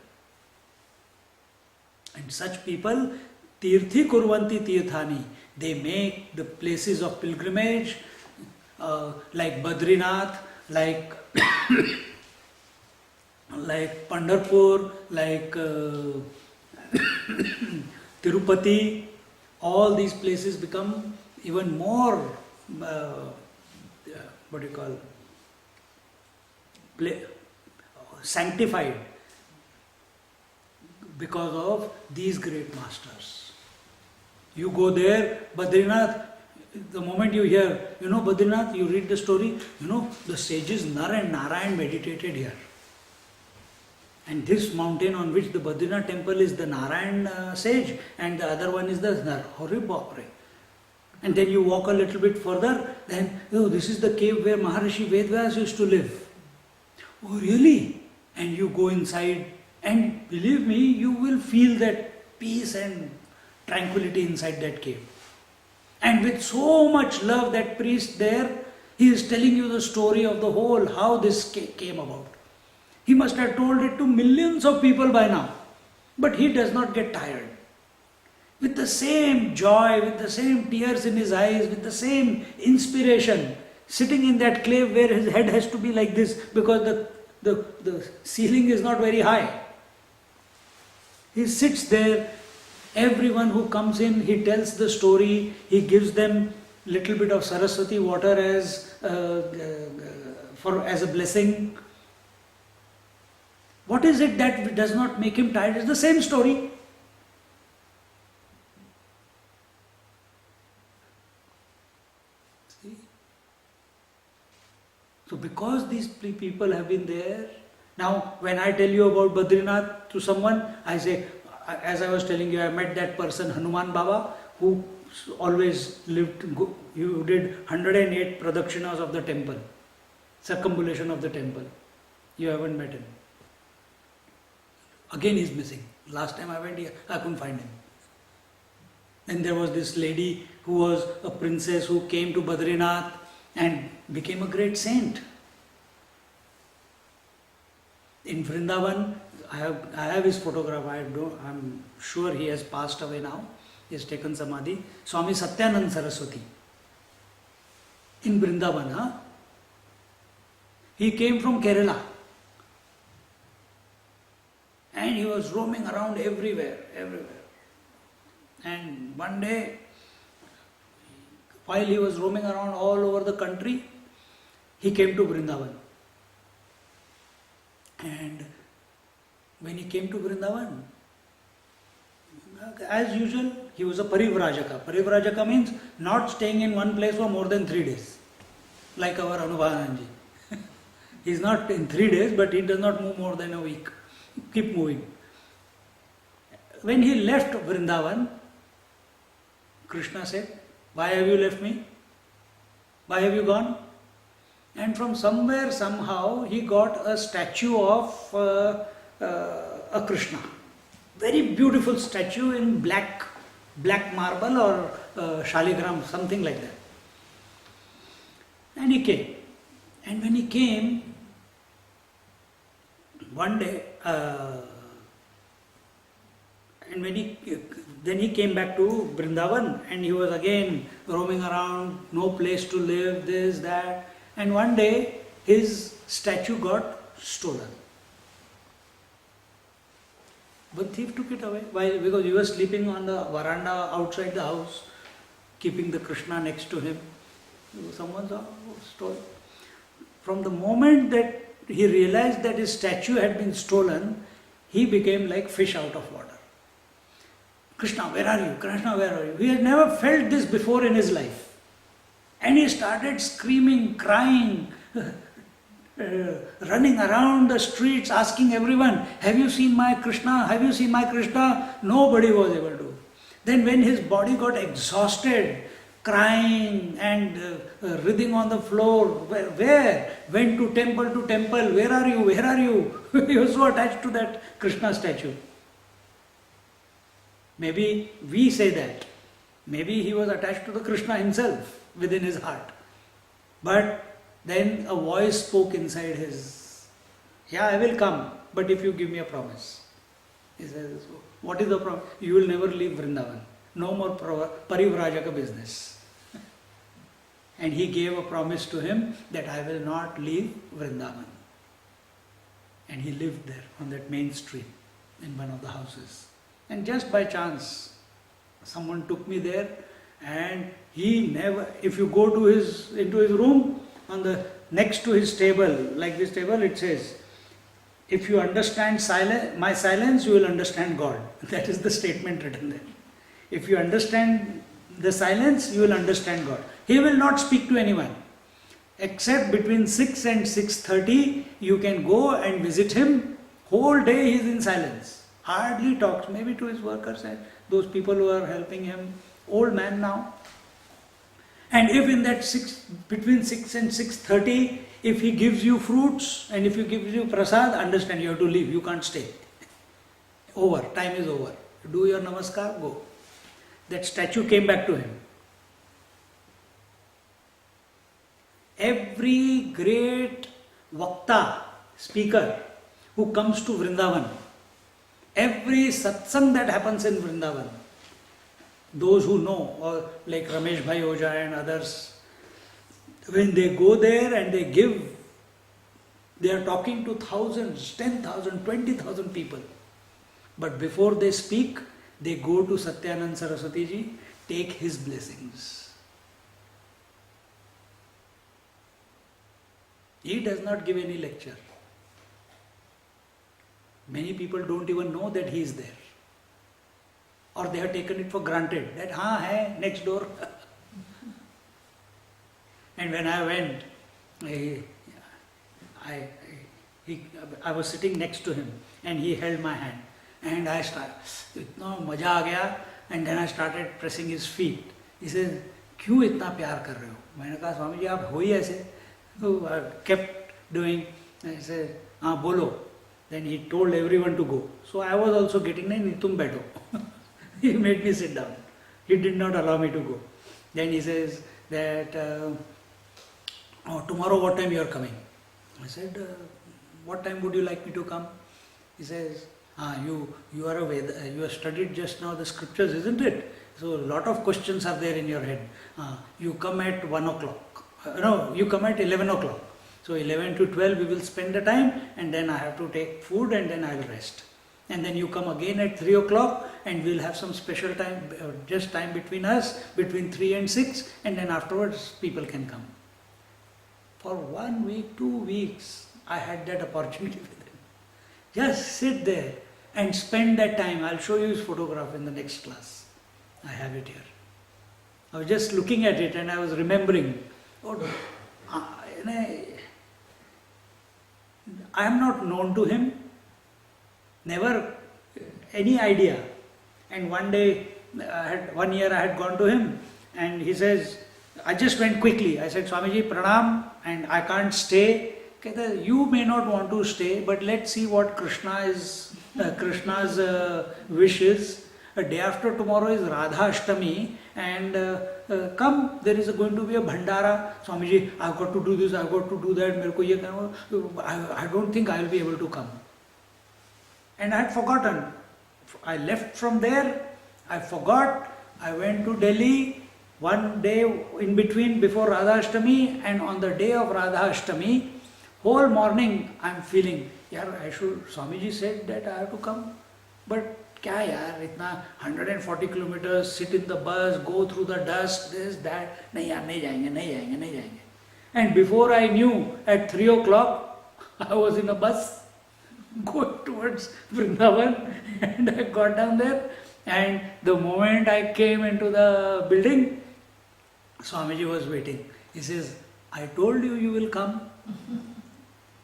And such people, tirthi kurvanti tirthani, they make the places of pilgrimage like Badrinath, like like Pandharpur, like Tirupati. All these places become even more, sanctified because of these great masters. You go there, Badrinath, the moment you hear, Badrinath, you read the story, the sages Nar and Narayan meditated here. And this mountain on which the Badrinath temple is the Narayan sage and the other one is the Nar. And then you walk a little bit further, then, this is the cave where Maharishi Vedvyas used to live. Oh, really? And you go inside and believe me, you will feel that peace and tranquility inside that cave. And with so much love, that priest there, he is telling you the story of the whole, how this came about. He must have told it to millions of people by now. But he does not get tired. With the same joy, with the same tears in his eyes, with the same inspiration, sitting in that cave where his head has to be like this because the ceiling is not very high. He sits there. Everyone who comes in, he tells the story. He gives them little bit of Saraswati water as a blessing. What is it that does not make him tired? It's the same story. See? So because these people have been there, now when I tell you about Badrinath to someone, I say, as I was telling you, I met that person, Hanuman Baba, who always lived, you did 108 pradakshinas of the temple, circumambulation of the temple. You haven't met him. Again he's missing. Last time I went here, I couldn't find him. And there was this lady who was a princess who came to Badrinath and became a great saint. In Vrindavan, I have his photograph. I'm sure he has passed away now. He has taken Samadhi. Swami Satyanand Saraswati. In Vrindavan, he came from Kerala. And he was roaming around everywhere. And one day, while he was roaming around all over the country, he came to Vrindavan. And when he came to Vrindavan, as usual, he was a parivrajaka. Parivrajaka means not staying in one place for more than 3 days, like our Anubhavananji. He is not in 3 days, but he does not move more than a week. Keep moving. When he left Vrindavan, Krishna said, "Why have you left me? Why have you gone?" And from somewhere, somehow, he got a statue of a Krishna. Very beautiful statue in black marble or shaligram, something like that. And he came. And when he came, one day, then he came back to Vrindavan, and he was again roaming around, no place to live, this, that. And one day, his statue got stolen. But thief took it away. Why? Because he was sleeping on the veranda outside the house, keeping the Krishna next to him. Someone stole. From the moment that he realized that his statue had been stolen, he became like fish out of water. Krishna, where are you? Krishna, where are you? He had never felt this before in his life. And he started screaming, crying, running around the streets, asking everyone, "Have you seen my Krishna? Have you seen my Krishna?" Nobody was able to. Then when his body got exhausted, crying and writhing on the floor, where? Went to temple, where are you? Where are you? He was so attached to that Krishna statue. Maybe we say that. Maybe he was attached to the Krishna himself within his heart. But then a voice spoke inside his, "Yeah, I will come, but if you give me a promise." He says, "What is the promise?" "You will never leave Vrindavan. No more parivrajaka business." And he gave a promise to him that I will not leave Vrindavan. And he lived there on that main street in one of the houses. And just by chance, someone took me there, and he never, if you go to into his room, on the next to his table, like this table, it says, "If you understand my silence, you will understand God." That is the statement written there. If you understand the silence, you will understand God. He will not speak to anyone. Except between 6 and 6:30, you can go and visit him. Whole day he is in silence. Hardly talks, maybe to his workers and those people who are helping him. Old man now. And if in that between 6 and 6:30, if he gives you fruits and if he gives you prasad, understand you have to leave, you can't stay. Over, time is over. Do your namaskar, go. That statue came back to him. Every great Vakta, speaker, who comes to Vrindavan, every satsang that happens in Vrindavan, those who know, or like Ramesh Bhai Oja and others, when they go there and they give, they are talking to thousands, 10,000, 20,000 people. But before they speak, they go to Satyanand Saraswati ji, take his blessings. He does not give any lecture. Many people don't even know that he is there. Or they have taken it for granted that, hai, next door. And when I went, I was sitting next to him and he held my hand. And I started, itna maja aa gaya, and then I started pressing his feet. He said, "Kyun itna pyar kar rahe ho?" मैंने कहा, "स्वामी जी आप हो ही ऐसे." So I kept doing, I said, bolo. Then he told everyone to go. So I was also getting, nahi, tum baitho. He made me sit down. He did not allow me to go. Then he says that, tomorrow what time you are coming? I said, what time would you like me to come? He says, you are a Veda, you have studied just now the scriptures, isn't it? So a lot of questions are there in your head. You come at 1 o'clock. No, you come at 11 o'clock. So 11 to 12 we will spend the time, and then I have to take food and then I will rest. And then you come again at 3 o'clock and we'll have some special time, just time between us, between 3 and 6, and then afterwards people can come. For 1 week, 2 weeks, I had that opportunity with him. Just sit there and spend that time. I'll show you his photograph in the next class. I have it here. I was just looking at it and I was remembering. Oh, I am not known to him, never any idea. And one day, one year I had gone to him and he says, I just went quickly. I said, Swamiji, pranam, and I can't stay. Kehta, you may not want to stay, but let's see what Krishna's wish is. A day after tomorrow is Radha Ashtami, and come, there is going to be a Bhandara. Swamiji, I've got to do this, I've got to do that. I don't think I will be able to come. And I had forgotten. I left from there, I forgot. I went to Delhi one day in between before Radha Ashtami, and on the day of Radha Ashtami, whole morning I'm feeling, Swamiji said that I have to come, but kya yaar, itna 140 kilometers, sit in the bus, go through the dust, this, that, nahi yaar, nahi jayenge. And before I knew, at 3 o'clock, I was in a bus going towards Vrindavan, and I got down there, and the moment I came into the building, Swamiji was waiting. He says, I told you you will come.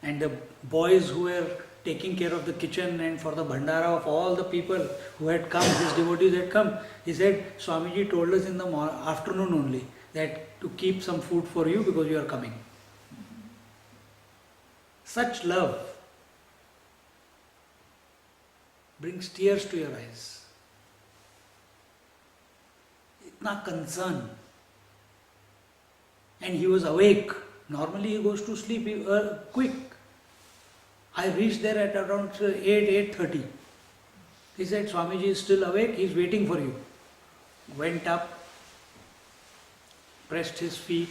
And the boys who were taking care of the kitchen and for the bhandara of all the people who had come, his devotees had come, he said, Swamiji told us in the afternoon only that to keep some food for you because you are coming. Such love brings tears to your eyes. Itna concern. And he was awake. Normally he goes to sleep quick. I reached there at around 8:30. He said, Swamiji is still awake, he is waiting for you. Went up, pressed his feet.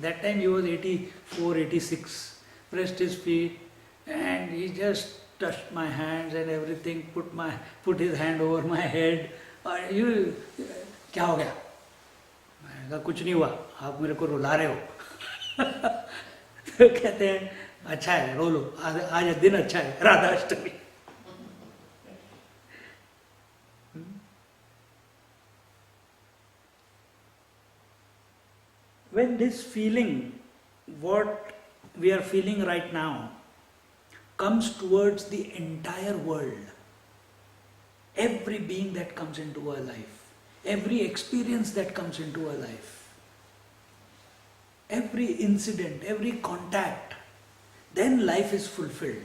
That time he was 84, 86. Pressed his feet and he just touched my hands and everything, put his hand over my head. क्या हो गया? मैंने कहा कुछ नहीं हुआ, आप मेरे को रुला रहे हो. तो कहते हैं अच्छा है, रो लो, आज दिन अच्छा है, Radha Ashtami. When this feeling, what we are feeling right now, comes towards the entire world, every being that comes into our life, every experience that comes into our life, every incident, every contact, then life is fulfilled.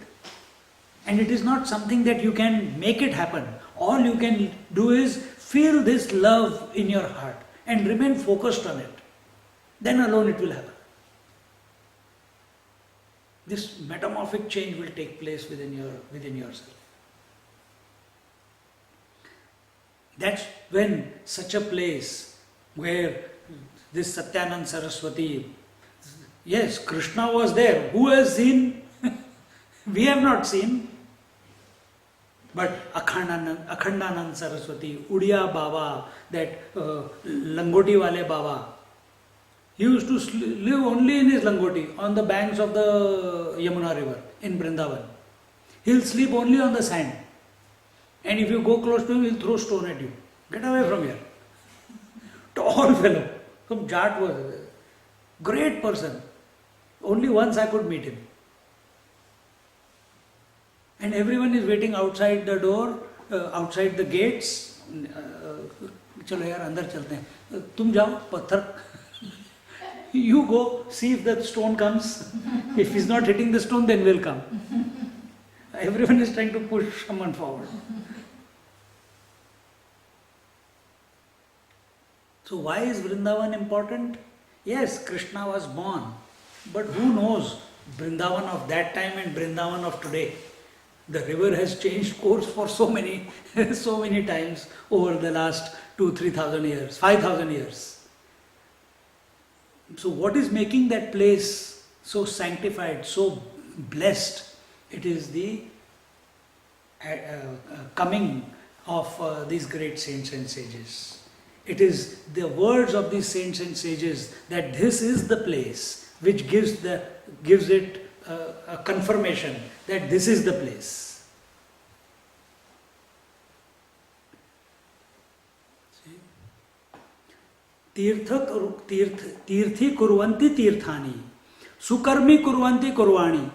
And it is not something that you can make it happen. All you can do is feel this love in your heart and remain focused on it. Then alone it will happen. This metamorphic change will take place within yourself. That's when such a place where this Satyanand Saraswati, yes, Krishna was there. Who has seen? We have not seen. But Akhandanand Saraswati, Udiya Baba, that Langoti Wale Baba, he used to live only in his Langoti on the banks of the Yamuna river in Vrindavan. He'll sleep only on the sand. And if you go close to him, he'll throw stone at you. Get away from here. Tall fellow. Some Jat was a great person. Only once I could meet him. And everyone is waiting outside the door, outside the gates. चलो यार अंदर चलते हैं. तुम जाओ पत्थर. You go, see if the stone comes. If he's not hitting the stone, then we'll come. Everyone is trying to push someone forward. So why is Vrindavan important? Yes, Krishna was born. But who knows Vrindavan of that time and Vrindavan of today? The river has changed course for so many times over the last 2,000-3,000 years, 5,000 years. So what is making that place so sanctified, so blessed? It is the coming of these great saints and sages. It is the words of these saints and sages that this is the place which gives it a confirmation that this is the place. तीर्थी कुर्वन्ति तीर्थानि, सुकर्मी कुर्वन्ति कुर्वाणी.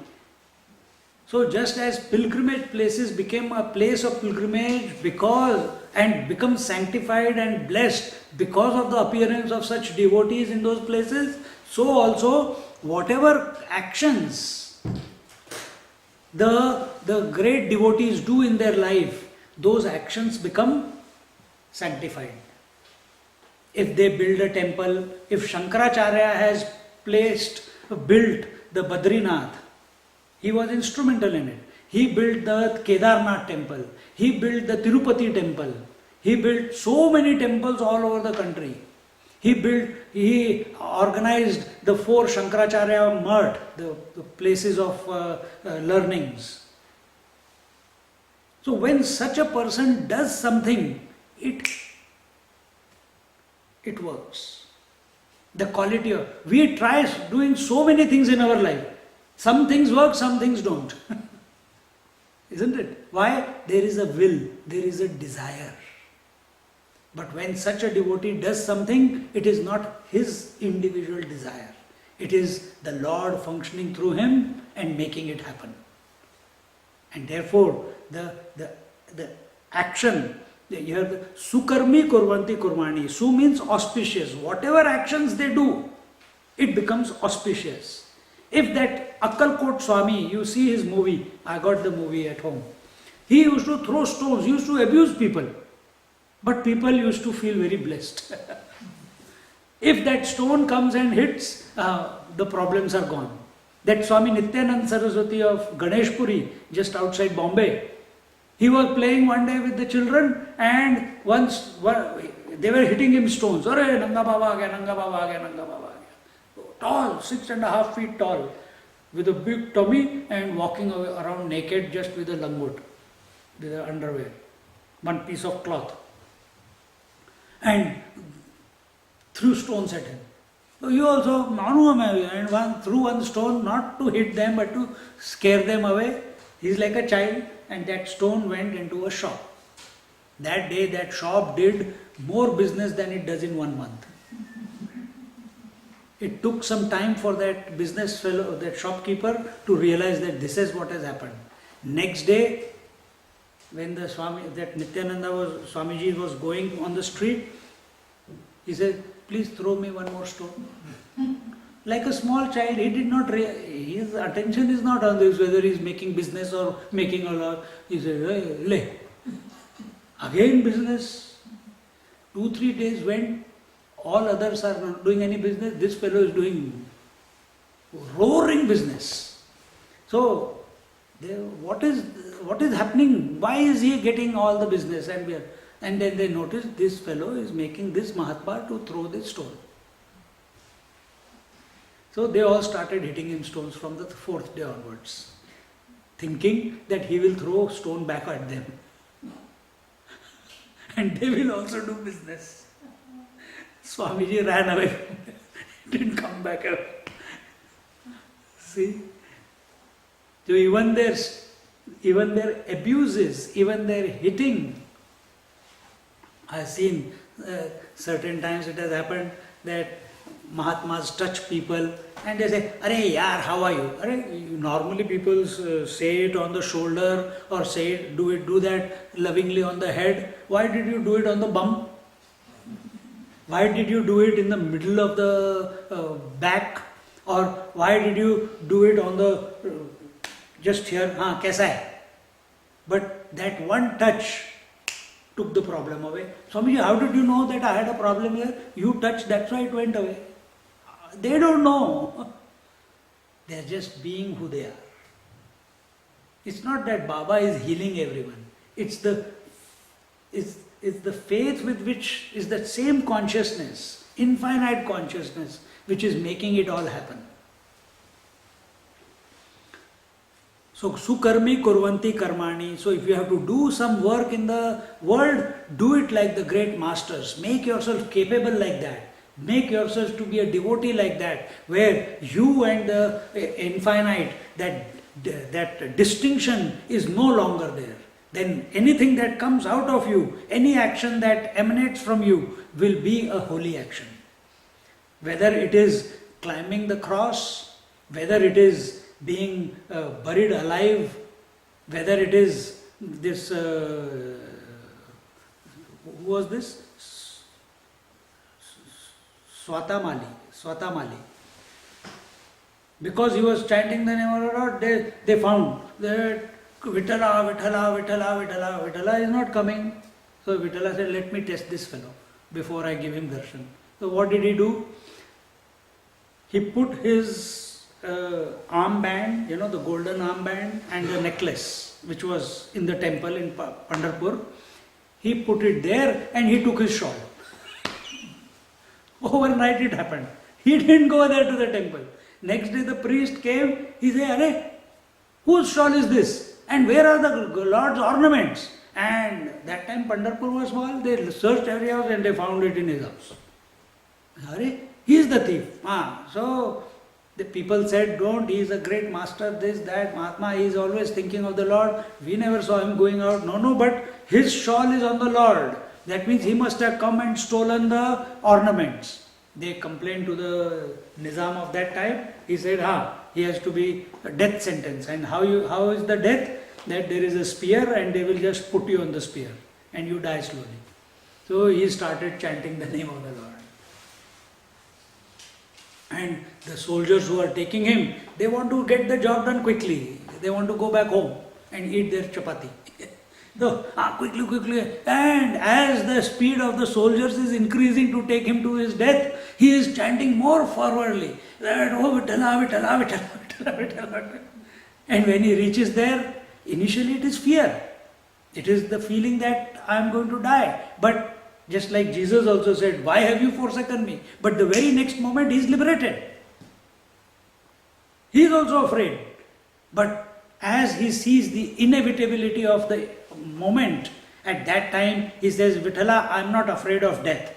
So just as pilgrimage places became a place of pilgrimage and become sanctified and blessed because of the appearance of such devotees in those places, so also whatever actions the great devotees do in their life, those actions become sanctified. If they build a temple, if Shankaracharya has built the Badrinath, he was instrumental in it. He built the Kedarnath temple. He built the Tirupati temple. He built so many temples all over the country. He organized the 4 Shankaracharya Math, the places of learnings. So when such a person does something, it works. The quality of, we try doing so many things in our life. Some things work, some things don't. Isn't it? Why? There is a will, there is a desire. But when such a devotee does something, it is not his individual desire. It is the Lord functioning through him and making it happen. And therefore, the action, you have the Sukarmi Kurvanti Kurmani. Su means auspicious. Whatever actions they do, it becomes auspicious. If that Akkalkot Swami, you see his movie, I got the movie at home. He used to throw stones, he used to abuse people. But people used to feel very blessed. If that stone comes and hits, the problems are gone. That Swami Nityanand Saraswati of Ganeshpuri, just outside Bombay, he was playing one day with the children and once they were hitting him stones. Arey, Nanga Baba aa gaya, Nanga Baba aa gaya, Nanga Baba aa gaya. Tall, 6.5 feet tall, with a big tummy and walking around naked just with a langot, with the underwear, one piece of cloth. And threw stones at him. So he also, and threw one stone not to hit them but to scare them away. He is like a child, and that stone went into a shop. That day that shop did more business than it does in 1 month. It took some time for that business fellow, that shopkeeper, to realize that this is what has happened. Next day, when the Swami, that Nityananda Swamiji was going on the street, he said, please throw me one more stone. Like a small child, he did not, his attention is not on this, whether he is making business or making a loss. He said, hey, lay. Again business. 2-3 days went, all others are not doing any business, this fellow is doing roaring business. So, what is happening? Why is he getting all the business? And then they noticed this fellow is making this Mahatma to throw this stone. So they all started hitting him stones from the 4th day onwards, thinking that he will throw stone back at them. And they will also do business. Swamiji ran away, didn't come back up. See? So even their abuses, even their hitting, I have seen certain times it has happened that Mahatmas touch people and they say, Arey yaar, how are you? Normally people say it on the shoulder or do that lovingly on the head. Why did you do it on the bum? Why did you do it in the middle of the back? Or why did you do it on the just here? Kaisa hai? But that one touch took the problem away. Swamiji, how did you know that I had a problem here? You touched, that's why it went away. They don't know. They are just being who they are. It's not that Baba is healing everyone. It's the faith with which is that same consciousness, infinite consciousness, which is making it all happen. So, Sukarmi Kurvanti Karmani. So, if you have to do some work in the world, do it like the great masters. Make yourself capable like that. Make yourselves to be a devotee like that, where you and the infinite, that distinction is no longer there. Then anything that comes out of you, any action that emanates from you, will be a holy action. Whether it is climbing the cross, whether it is being buried alive, whether it is this, who was this? Swatamali. Because he was chanting the name of the Lord, they found that Vitala is not coming. So Vitala said, let me test this fellow before I give him darshan. So what did he do? He put his armband, the golden armband and the necklace which was in the temple in Pandharpur. He put it there and he took his shawl. Overnight it happened. He didn't go there to the temple. Next day the priest came, he said, Arey, whose shawl is this? And where are the Lord's ornaments? And that time Pandharpur was small, they searched every house and they found it in his house. Arey, he is the thief. So the people said, don't, he is a great master, this, that, Mahatma, he is always thinking of the Lord. We never saw him going out. No, but his shawl is on the Lord. That means he must have come and stolen the ornaments. They complained to the Nizam of that time. He said, he has to be a death sentence. And how is the death? That there is a spear and they will just put you on the spear and you die slowly. So he started chanting the name of the Lord. And the soldiers who are taking him, they want to get the job done quickly. They want to go back home and eat their chapati. So, quickly. And as the speed of the soldiers is increasing to take him to his death, he is chanting more forwardly. That, Vitala. And when he reaches there, initially it is fear. It is the feeling that I am going to die. But just like Jesus also said, why have you forsaken me? But the very next moment he is liberated. He is also afraid. But as he sees the inevitability of the moment, at that time he says, Vitala, I am not afraid of death.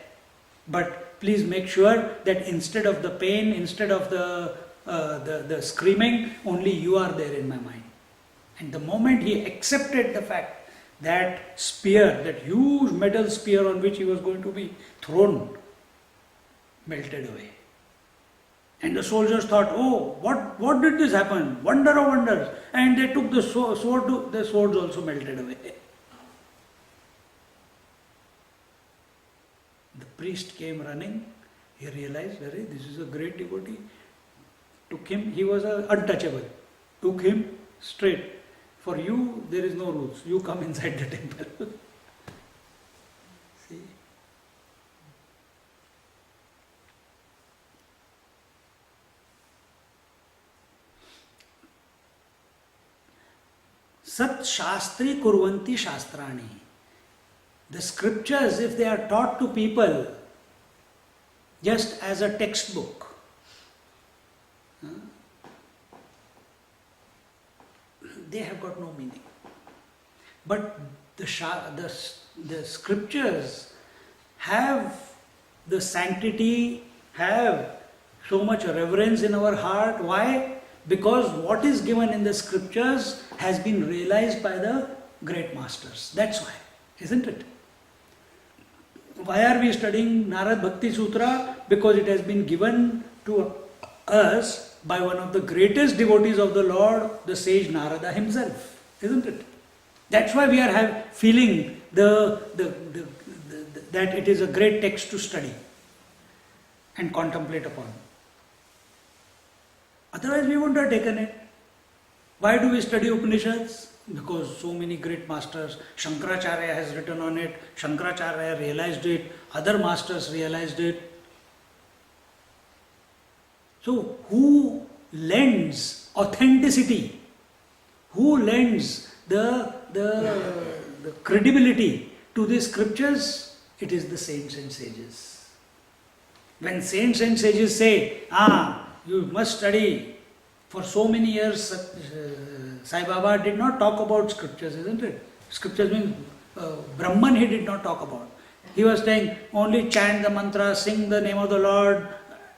But please make sure that instead of the pain, instead of the screaming, only you are there in my mind. And the moment he accepted the fact that spear, that huge metal spear on which he was going to be thrown, melted away. And the soldiers thought, what did this happen? Wonder of wonders. And they took the sword, the swords also melted away. The priest came running. He realized, this is a great devotee. Took him, he was untouchable. Took him straight. For you, there is no rules. You come inside the temple. See? Sat Shastri Kurvanti Shastrani. The scriptures, if they are taught to people just as a textbook, they have got no meaning. But the scriptures have the sanctity, have so much reverence in our heart. Why? Because what is given in the scriptures has been realized by the great masters. That's why, isn't it? Why are we studying Narad Bhakti Sutra? Because it has been given to us by one of the greatest devotees of the Lord, the sage Narada himself, isn't it? That's why we are feeling that it is a great text to study and contemplate upon. Otherwise we wouldn't have taken it. Why do we study Upanishads? Because so many great masters, Shankaracharya has written on it, Shankaracharya realized it, other masters realized it. So who lends authenticity? Who lends the credibility to these scriptures? It is the saints and sages. When saints and sages say, you must study, for so many years Sai Baba did not talk about scriptures, isn't it? Scriptures means Brahman he did not talk about. He was saying only chant the mantra, sing the name of the Lord,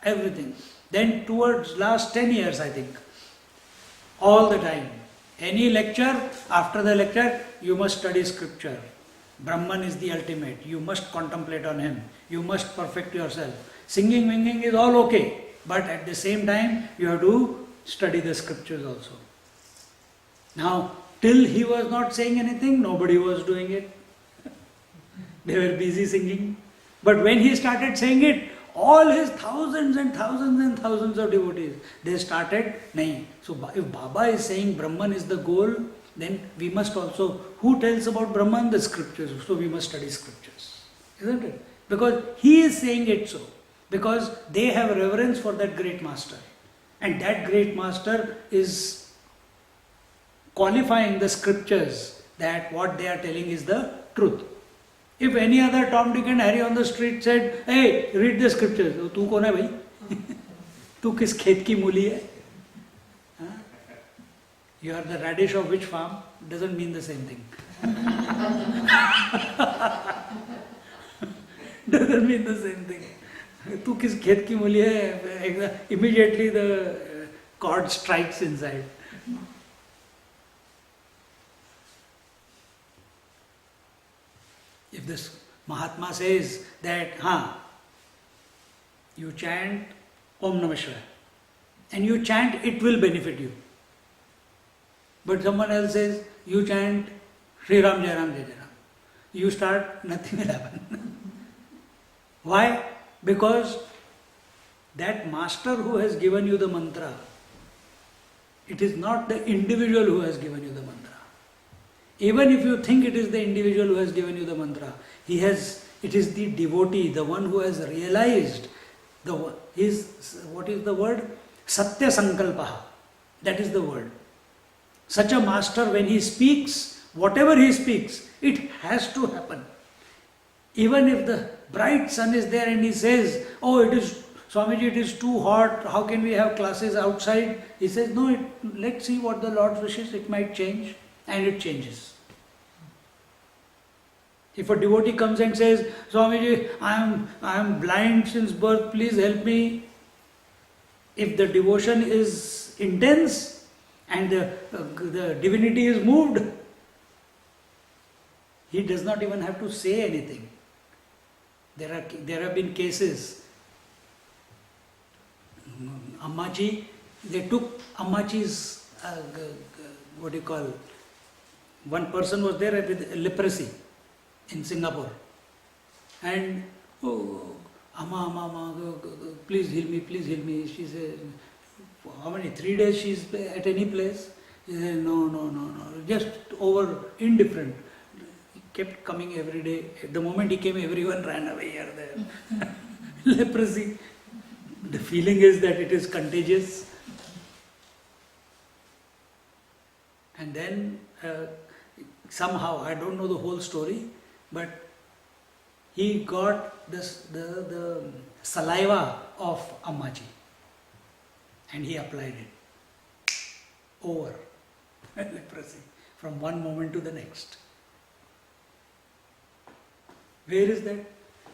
everything. Then towards last 10 years, I think, all the time, any lecture, after the lecture, you must study scripture. Brahman is the ultimate. You must contemplate on him. You must perfect yourself. Singing, winging is all okay. But at the same time, you have to study the scriptures also. Now, till he was not saying anything, nobody was doing it. They were busy singing. But when he started saying it, all his thousands and thousands and thousands of devotees, they started, nahi. So if Baba is saying Brahman is the goal, then we must also, who tells about Brahman? The scriptures. So we must study scriptures. Isn't it? Because he is saying it so. Because they have reverence for that great master. And that great master is qualifying the scriptures that what they are telling is the truth. If any other Tom, Dick and Harry on the street said, hey, read the scriptures. तो तू कौन है भाई? तू किस खेत की मूली है? हाँ? You are the radish of which farm? Doesn't mean the same thing. Doesn't mean the same thing. तू किस खेत की मूली है? Immediately the cord strikes inside. If this Mahatma says that, you chant Om Namah Shivaya, and you chant, it will benefit you. But someone else says, you chant Sri Ram Jai Ram Jai Jai Ram. You start, nothing will happen. Why? Because that master who has given you the mantra, it is not the individual who has given you the mantra. Even if you think it is the individual who has given you the mantra, it is the devotee, the one who has realized what is the word? Satya Sankalpaha. That is the word. Such a master, when he speaks, whatever he speaks, it has to happen. Even if the bright sun is there and he says, oh, Swamiji, it is too hot, how can we have classes outside? He says, no, let's see what the Lord wishes, it might change. And it changes. If a devotee comes and says, Swamiji, I am blind since birth, please help me. If the devotion is intense and the divinity is moved, he does not even have to say anything. There have been cases. Ammachi, they took Ammachi's, one person was there with leprosy in Singapore. And, Amma, please heal me. She said, how many? 3 days she's at any place? He said, no, just indifferent. He kept coming every day. At the moment he came, everyone ran away here, there. Leprosy. The feeling is that it is contagious. And then, somehow, I don't know the whole story, but he got the saliva of Ammachi and he applied it over leprosy from one moment to the next. Where is that?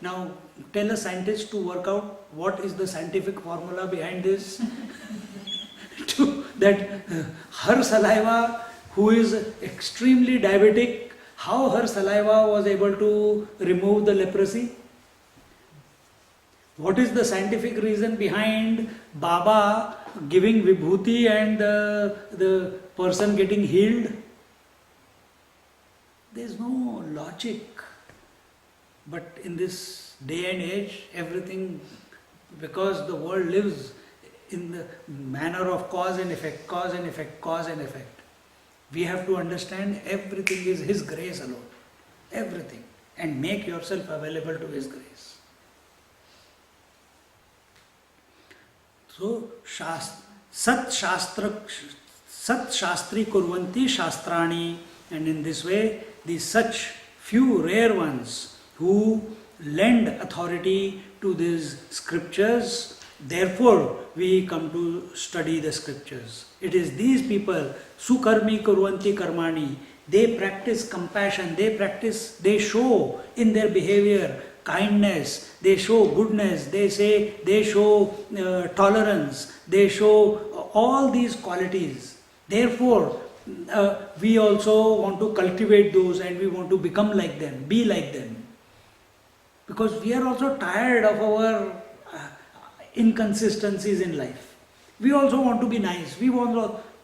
Now tell a scientist to work out what is the scientific formula behind this. That her saliva, who is extremely diabetic, how her saliva was able to remove the leprosy? What is the scientific reason behind Baba giving vibhuti and the person getting healed? There is no logic. But in this day and age, everything, because the world lives in the manner of cause and effect, we have to understand everything is His grace alone. Everything. And make yourself available to His grace. So, Sat Shastri Kurvanti Shastrani, and in this way, these such few rare ones who lend authority to these scriptures, therefore we come to study the scriptures. It is these people, Sukarmi Kurvanti Karmani, they practice compassion, they show in their behavior kindness, they show goodness, they show tolerance, they show all these qualities. Therefore, we also want to cultivate those and we want to become like them, be like them. Because we are also tired of our inconsistencies in life. We also want to be nice.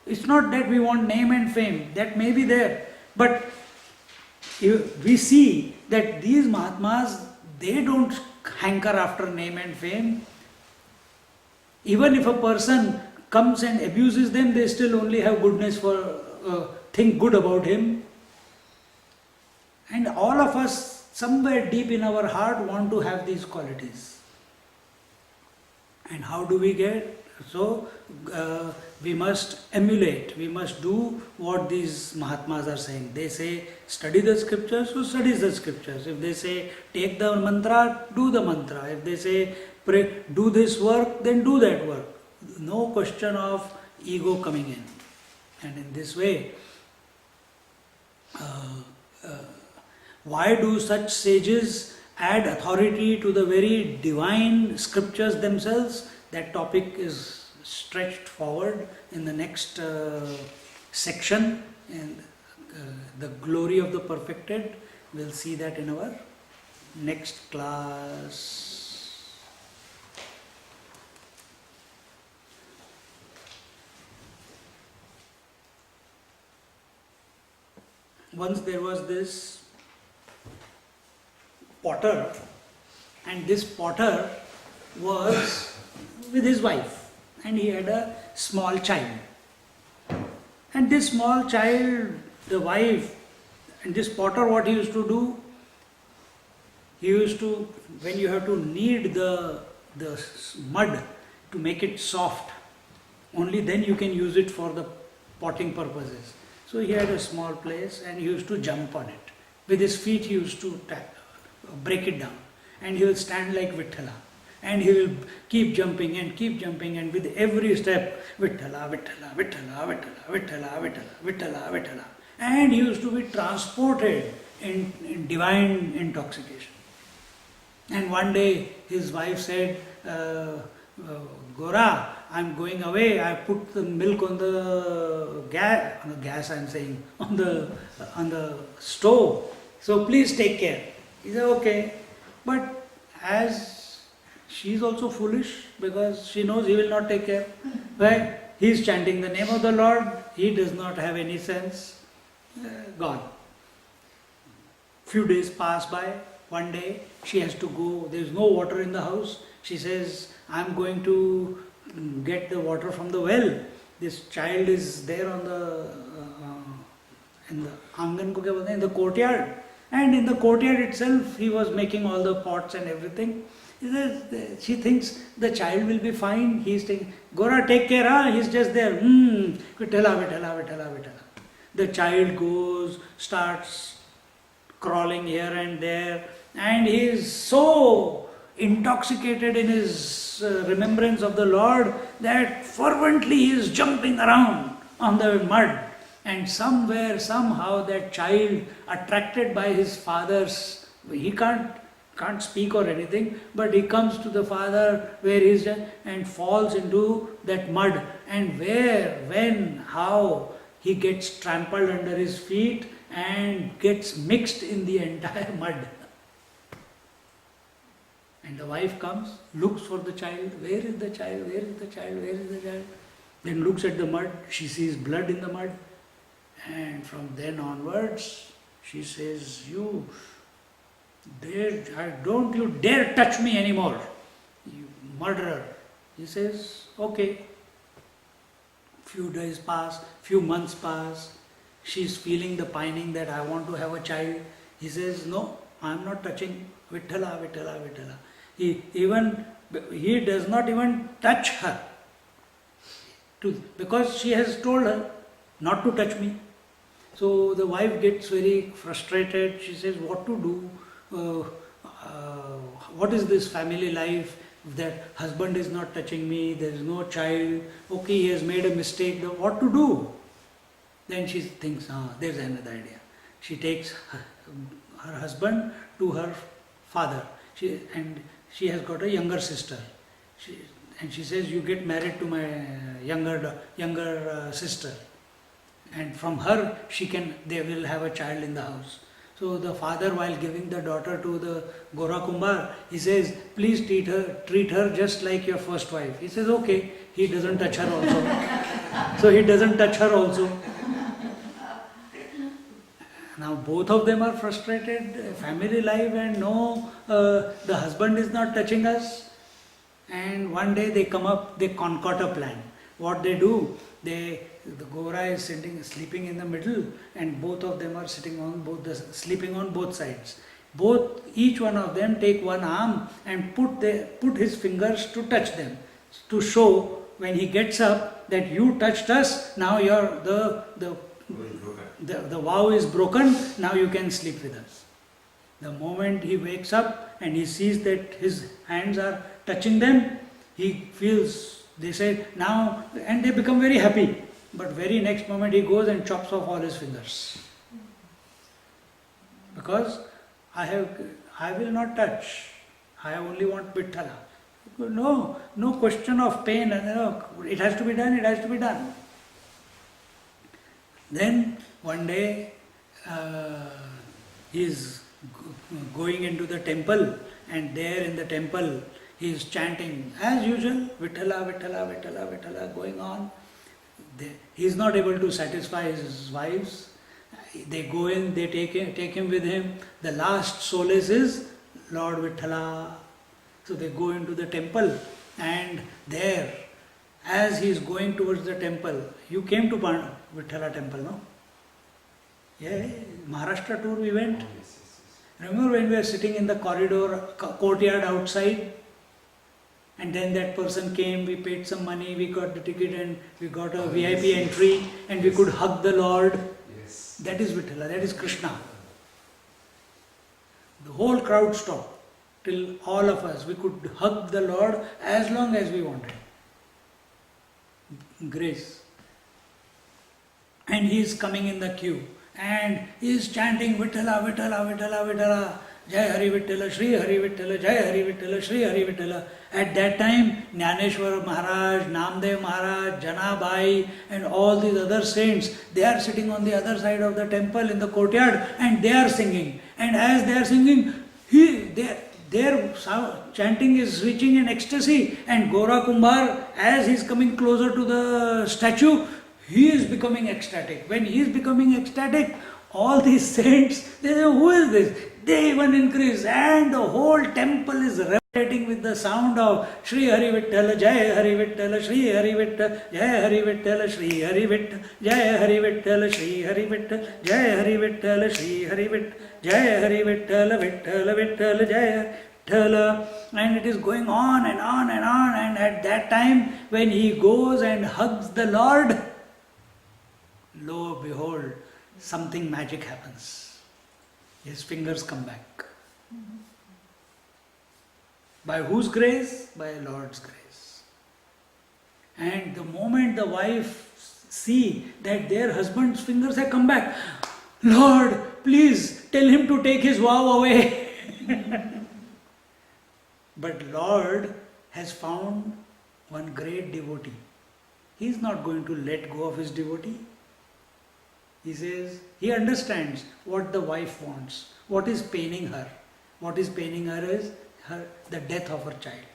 It's not that we want name and fame, that may be there. But we see that these Mahatmas, they don't hanker after name and fame. Even if a person comes and abuses them, they still only have goodness think good about him. And all of us, somewhere deep in our heart, want to have these qualities. And how do we get? So, we must emulate, we must do what these Mahatmas are saying. They say, study the scriptures, so studies the scriptures. If they say, take the mantra, do the mantra. If they say, pray, do this work, then do that work. No question of ego coming in. And in this way, why do such sages add authority to the very divine scriptures themselves? That topic is stretched forward in the next section, and the glory of the perfected. We'll see that in our next class. Once there was this potter, and this potter was with his wife, and he had a small child. And this small child, the wife, and this potter, what he used to do, he used to, when you have to knead the mud to make it soft, only then you can use it for the potting purposes. So he had a small place and he used to jump on it. With his feet he used to break it down, and he will stand like Vithala. And he will keep jumping, and with every step, Vithala, Vithala, Vithala, Vithala, Vithala, Vithala, Vithala, Vithala. And he used to be transported in divine intoxication. And one day his wife said, Gora, I'm going away. I put the milk on the gas, on the stove. So please take care. He said, okay. But as she is also foolish, because she knows he will not take care. Right? He is chanting the name of the Lord. He does not have any sense. Gone. Few days pass by. One day she has to go. There is no water in the house. She says, I am going to get the water from the well. This child is there on in the courtyard. And in the courtyard itself, he was making all the pots and everything. She thinks the child will be fine. He is taking, Gora, take care, huh? He's just there. Vithala, Vithala, Vithala, Vithala. The child goes, starts crawling here and there, and he is so intoxicated in his remembrance of the Lord that fervently he is jumping around on the mud. And somewhere, somehow, that child, attracted by his father's, he can't speak or anything, but he comes to the father where he is and falls into that mud. And where, when, how, he gets trampled under his feet and gets mixed in the entire mud. And the wife comes, looks for the child. Where is the child? Where is the child? Where is the child? Then looks at the mud. She sees blood in the mud. And from then onwards, she says, don't you dare touch me anymore, you murderer. He says, okay. Few days pass, few months pass. She's feeling the pining that I want to have a child. He says, no, I am not touching. Vithala, Vithala, Vithala. He does not even touch her. Because she has told her not to touch me. So the wife gets very frustrated. She says, what to do? What is this family life? That husband is not touching me, there is no child. Okay, he has made a mistake. What to do? Then she thinks, there's another idea. She takes her husband to her father. She has got a younger sister. She says, you get married to my younger sister. And from her, they will have a child in the house. So the father, while giving the daughter to the Gora Kumbhar, he says, please treat her just like your first wife. He says, okay. He doesn't touch her also. So he doesn't touch her also. Now both of them are frustrated, family life, and no, the husband is not touching us. And one day they concoct a plan. What they do, the Gora is sleeping in the middle, and both of them are sleeping on both sides. Each one of them take one arm and put his fingers to touch them, to show when he gets up that you touched us. Now the vow is broken. Now you can sleep with us. The moment he wakes up and he sees that his hands are touching them, he feels, they say now, and they become very happy. But very next moment he goes and chops off all his fingers. Because I will not touch. I only want Vithala. No question of pain. No, it has to be done. Then one day he is going into the temple, and there in the temple he is chanting as usual, Vithala, Vithala, Vithala, Vithala, going on. He is not able to satisfy his wives. They go in, they take him with him. The last solace is Lord Vithala. So they go into the temple, and there, as he is going towards the temple, you came to Vithala temple, no? Yeah, Maharashtra tour we went. Remember when we were sitting in the courtyard outside? And then that person came, we paid some money, we got the ticket, and we got a VIP entry, and we could hug the Lord. Yes. That is Vithala, that is Krishna. The whole crowd stopped, till all of us, we could hug the Lord as long as we wanted. Grace. And he is coming in the queue, and he is chanting Vithala, Vithala, Vithala, Vithala. Jai Hari Vittala, Shri Hari Vittala, Jai Hari Vittala, Shri Hari Vittala. At that time, Jnaneshwar Maharaj, Namdev Maharaj, Janabai, and all these other saints, they are sitting on the other side of the temple in the courtyard, and they are singing. And as they are singing, their chanting is reaching in ecstasy. And Gora Kumbhar, as he is coming closer to the statue, he is becoming ecstatic. When he is becoming ecstatic, all these saints, they say, who is this? They even increase, and the whole temple is reverberating with the sound of Shri Hari Vittala, Jai Hari Vittala, Shri Hari Vittala, Jai Hari Vittala, Shri Hari Vittala, Jai Hari Vittala, Shri Hari Vittala, Jai Hari Vittala, Shri Hari Vittala, Jai Hari Vittala, Vittala, Vittala, Jai Vittala. And it is going on and on and on. And at that time, when he goes and hugs the Lord, lo behold, something magic happens. His fingers come back. By whose grace? By Lord's grace. And the moment the wife see that their husband's fingers have come back, Lord, please tell him to take his vow away. But Lord has found one great devotee. He is not going to let go of his devotee. He says, he understands what the wife wants, what is paining her. What is paining her is the death of her child.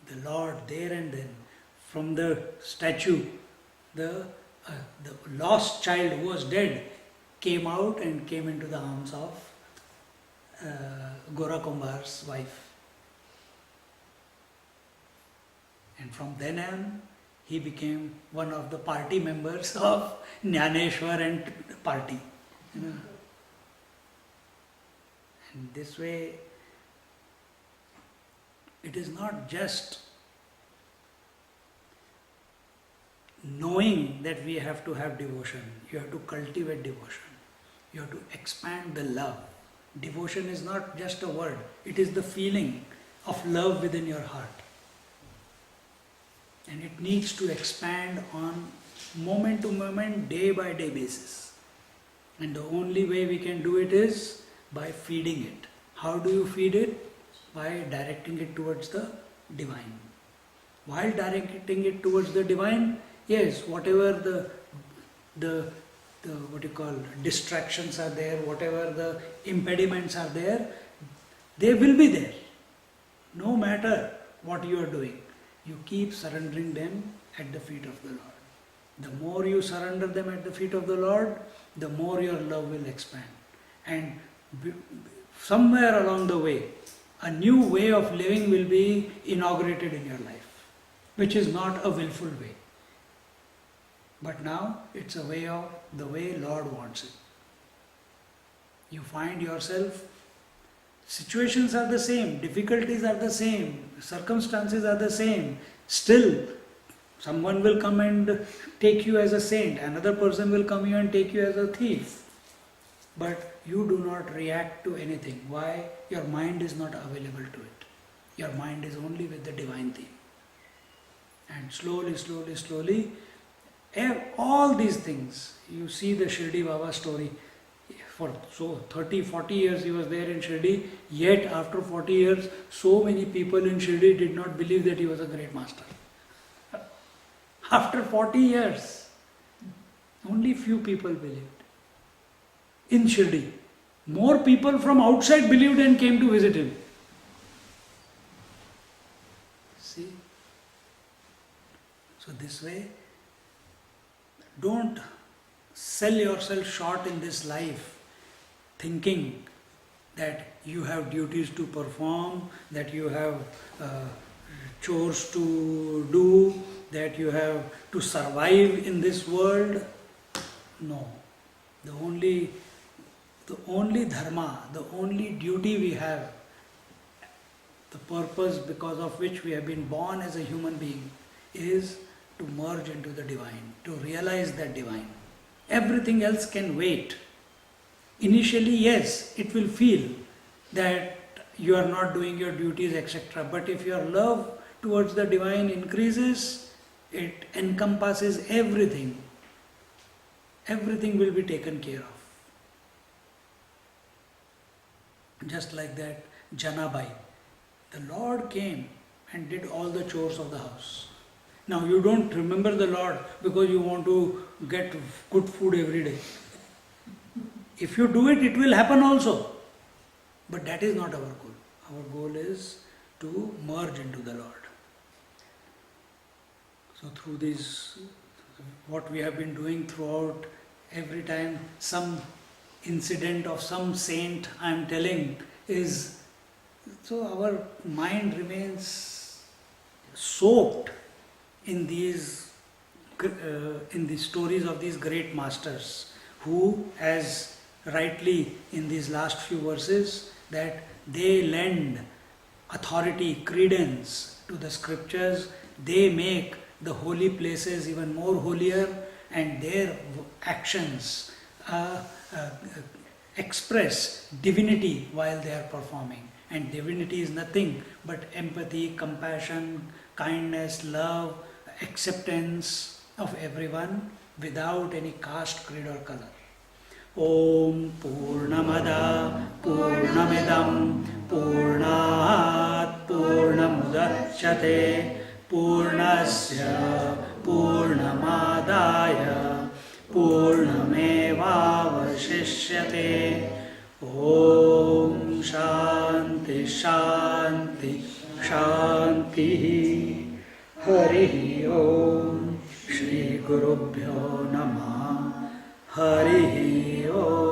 The Lord there and then, from the statue, the lost child who was dead came out and came into the arms of Gora Kumbhar's wife. And from then on, he became one of the party members of Jnaneshwar and party. And this way, it is not just knowing that we have to have devotion. You have to cultivate devotion. You have to expand the love. Devotion is not just a word. It is the feeling of love within your heart. And it needs to expand on moment to moment, day by day basis. And the only way we can do it is by feeding it. How do you feed it? By directing it towards the divine. While directing it towards the divine, yes, whatever the what you call distractions are there, whatever the impediments are there, they will be there. No matter what you are doing, you keep surrendering them at the feet of the Lord. The more you surrender them at the feet of the Lord, the more your love will expand. And somewhere along the way, a new way of living will be inaugurated in your life, which is not a willful way. But now it's a way of the way Lord wants it. You find yourself, situations are the same, difficulties are the same, circumstances are the same. Still, someone will come and take you as a saint, another person will come here and take you as a thief. But you do not react to anything. Why? Your mind is not available to it. Your mind is only with the divine theme. And slowly, all these things, you see the Shirdi Baba story. For 30, 40 years he was there in Shirdi, yet after 40 years, so many people in Shirdi did not believe that he was a great master. After 40 years, only few people believed. In Shirdi, more people from outside believed and came to visit him. See? So this way, don't sell yourself short in this life thinking that you have duties to perform, that you have chores to do, that you have to survive in this world. No. The only dharma, the only duty we have, the purpose because of which we have been born as a human being, is to merge into the divine, to realize that divine. Everything else can wait. Initially, yes, it will feel that you are not doing your duties, etc. But if your love towards the divine increases, it encompasses everything. Everything will be taken care of. Just like that Janabai. The Lord came and did all the chores of the house. Now you don't remember the Lord because you want to get good food every day. If you do it, it will happen also. But that is not our goal. Our goal is to merge into the Lord. So through this, what we have been doing throughout, every time some incident of some saint I am telling is, so our mind remains soaked in these stories of these great masters who, as rightly in these last few verses, that they lend authority, credence to the scriptures, they make the holy places even more holier, and their actions express divinity while they are performing. And divinity is nothing but empathy, compassion, kindness, love, acceptance of everyone without any caste, creed or color. Om Purnamada Purnamidam Purnat Purnamudachyate Purnasya Purnamadaya Purnamevavashishyate. Om Shanti Shanti Shanti. Hari Om. Shri Gurubhyo Namah. Hari Om.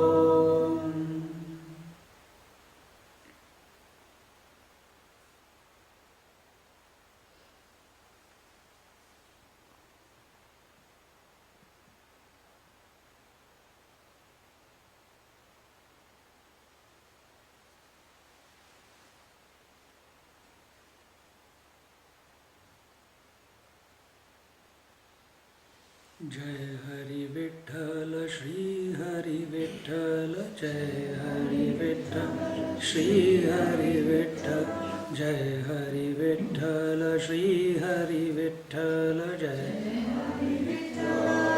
Jai Hari Vitthal, Shri Hari Vitthal, Jai Hari Vitthal, Shri Hari Vitthal, Jai Hari Vitthal, Shri Hari Vitthal, Jai Hari Vitthal.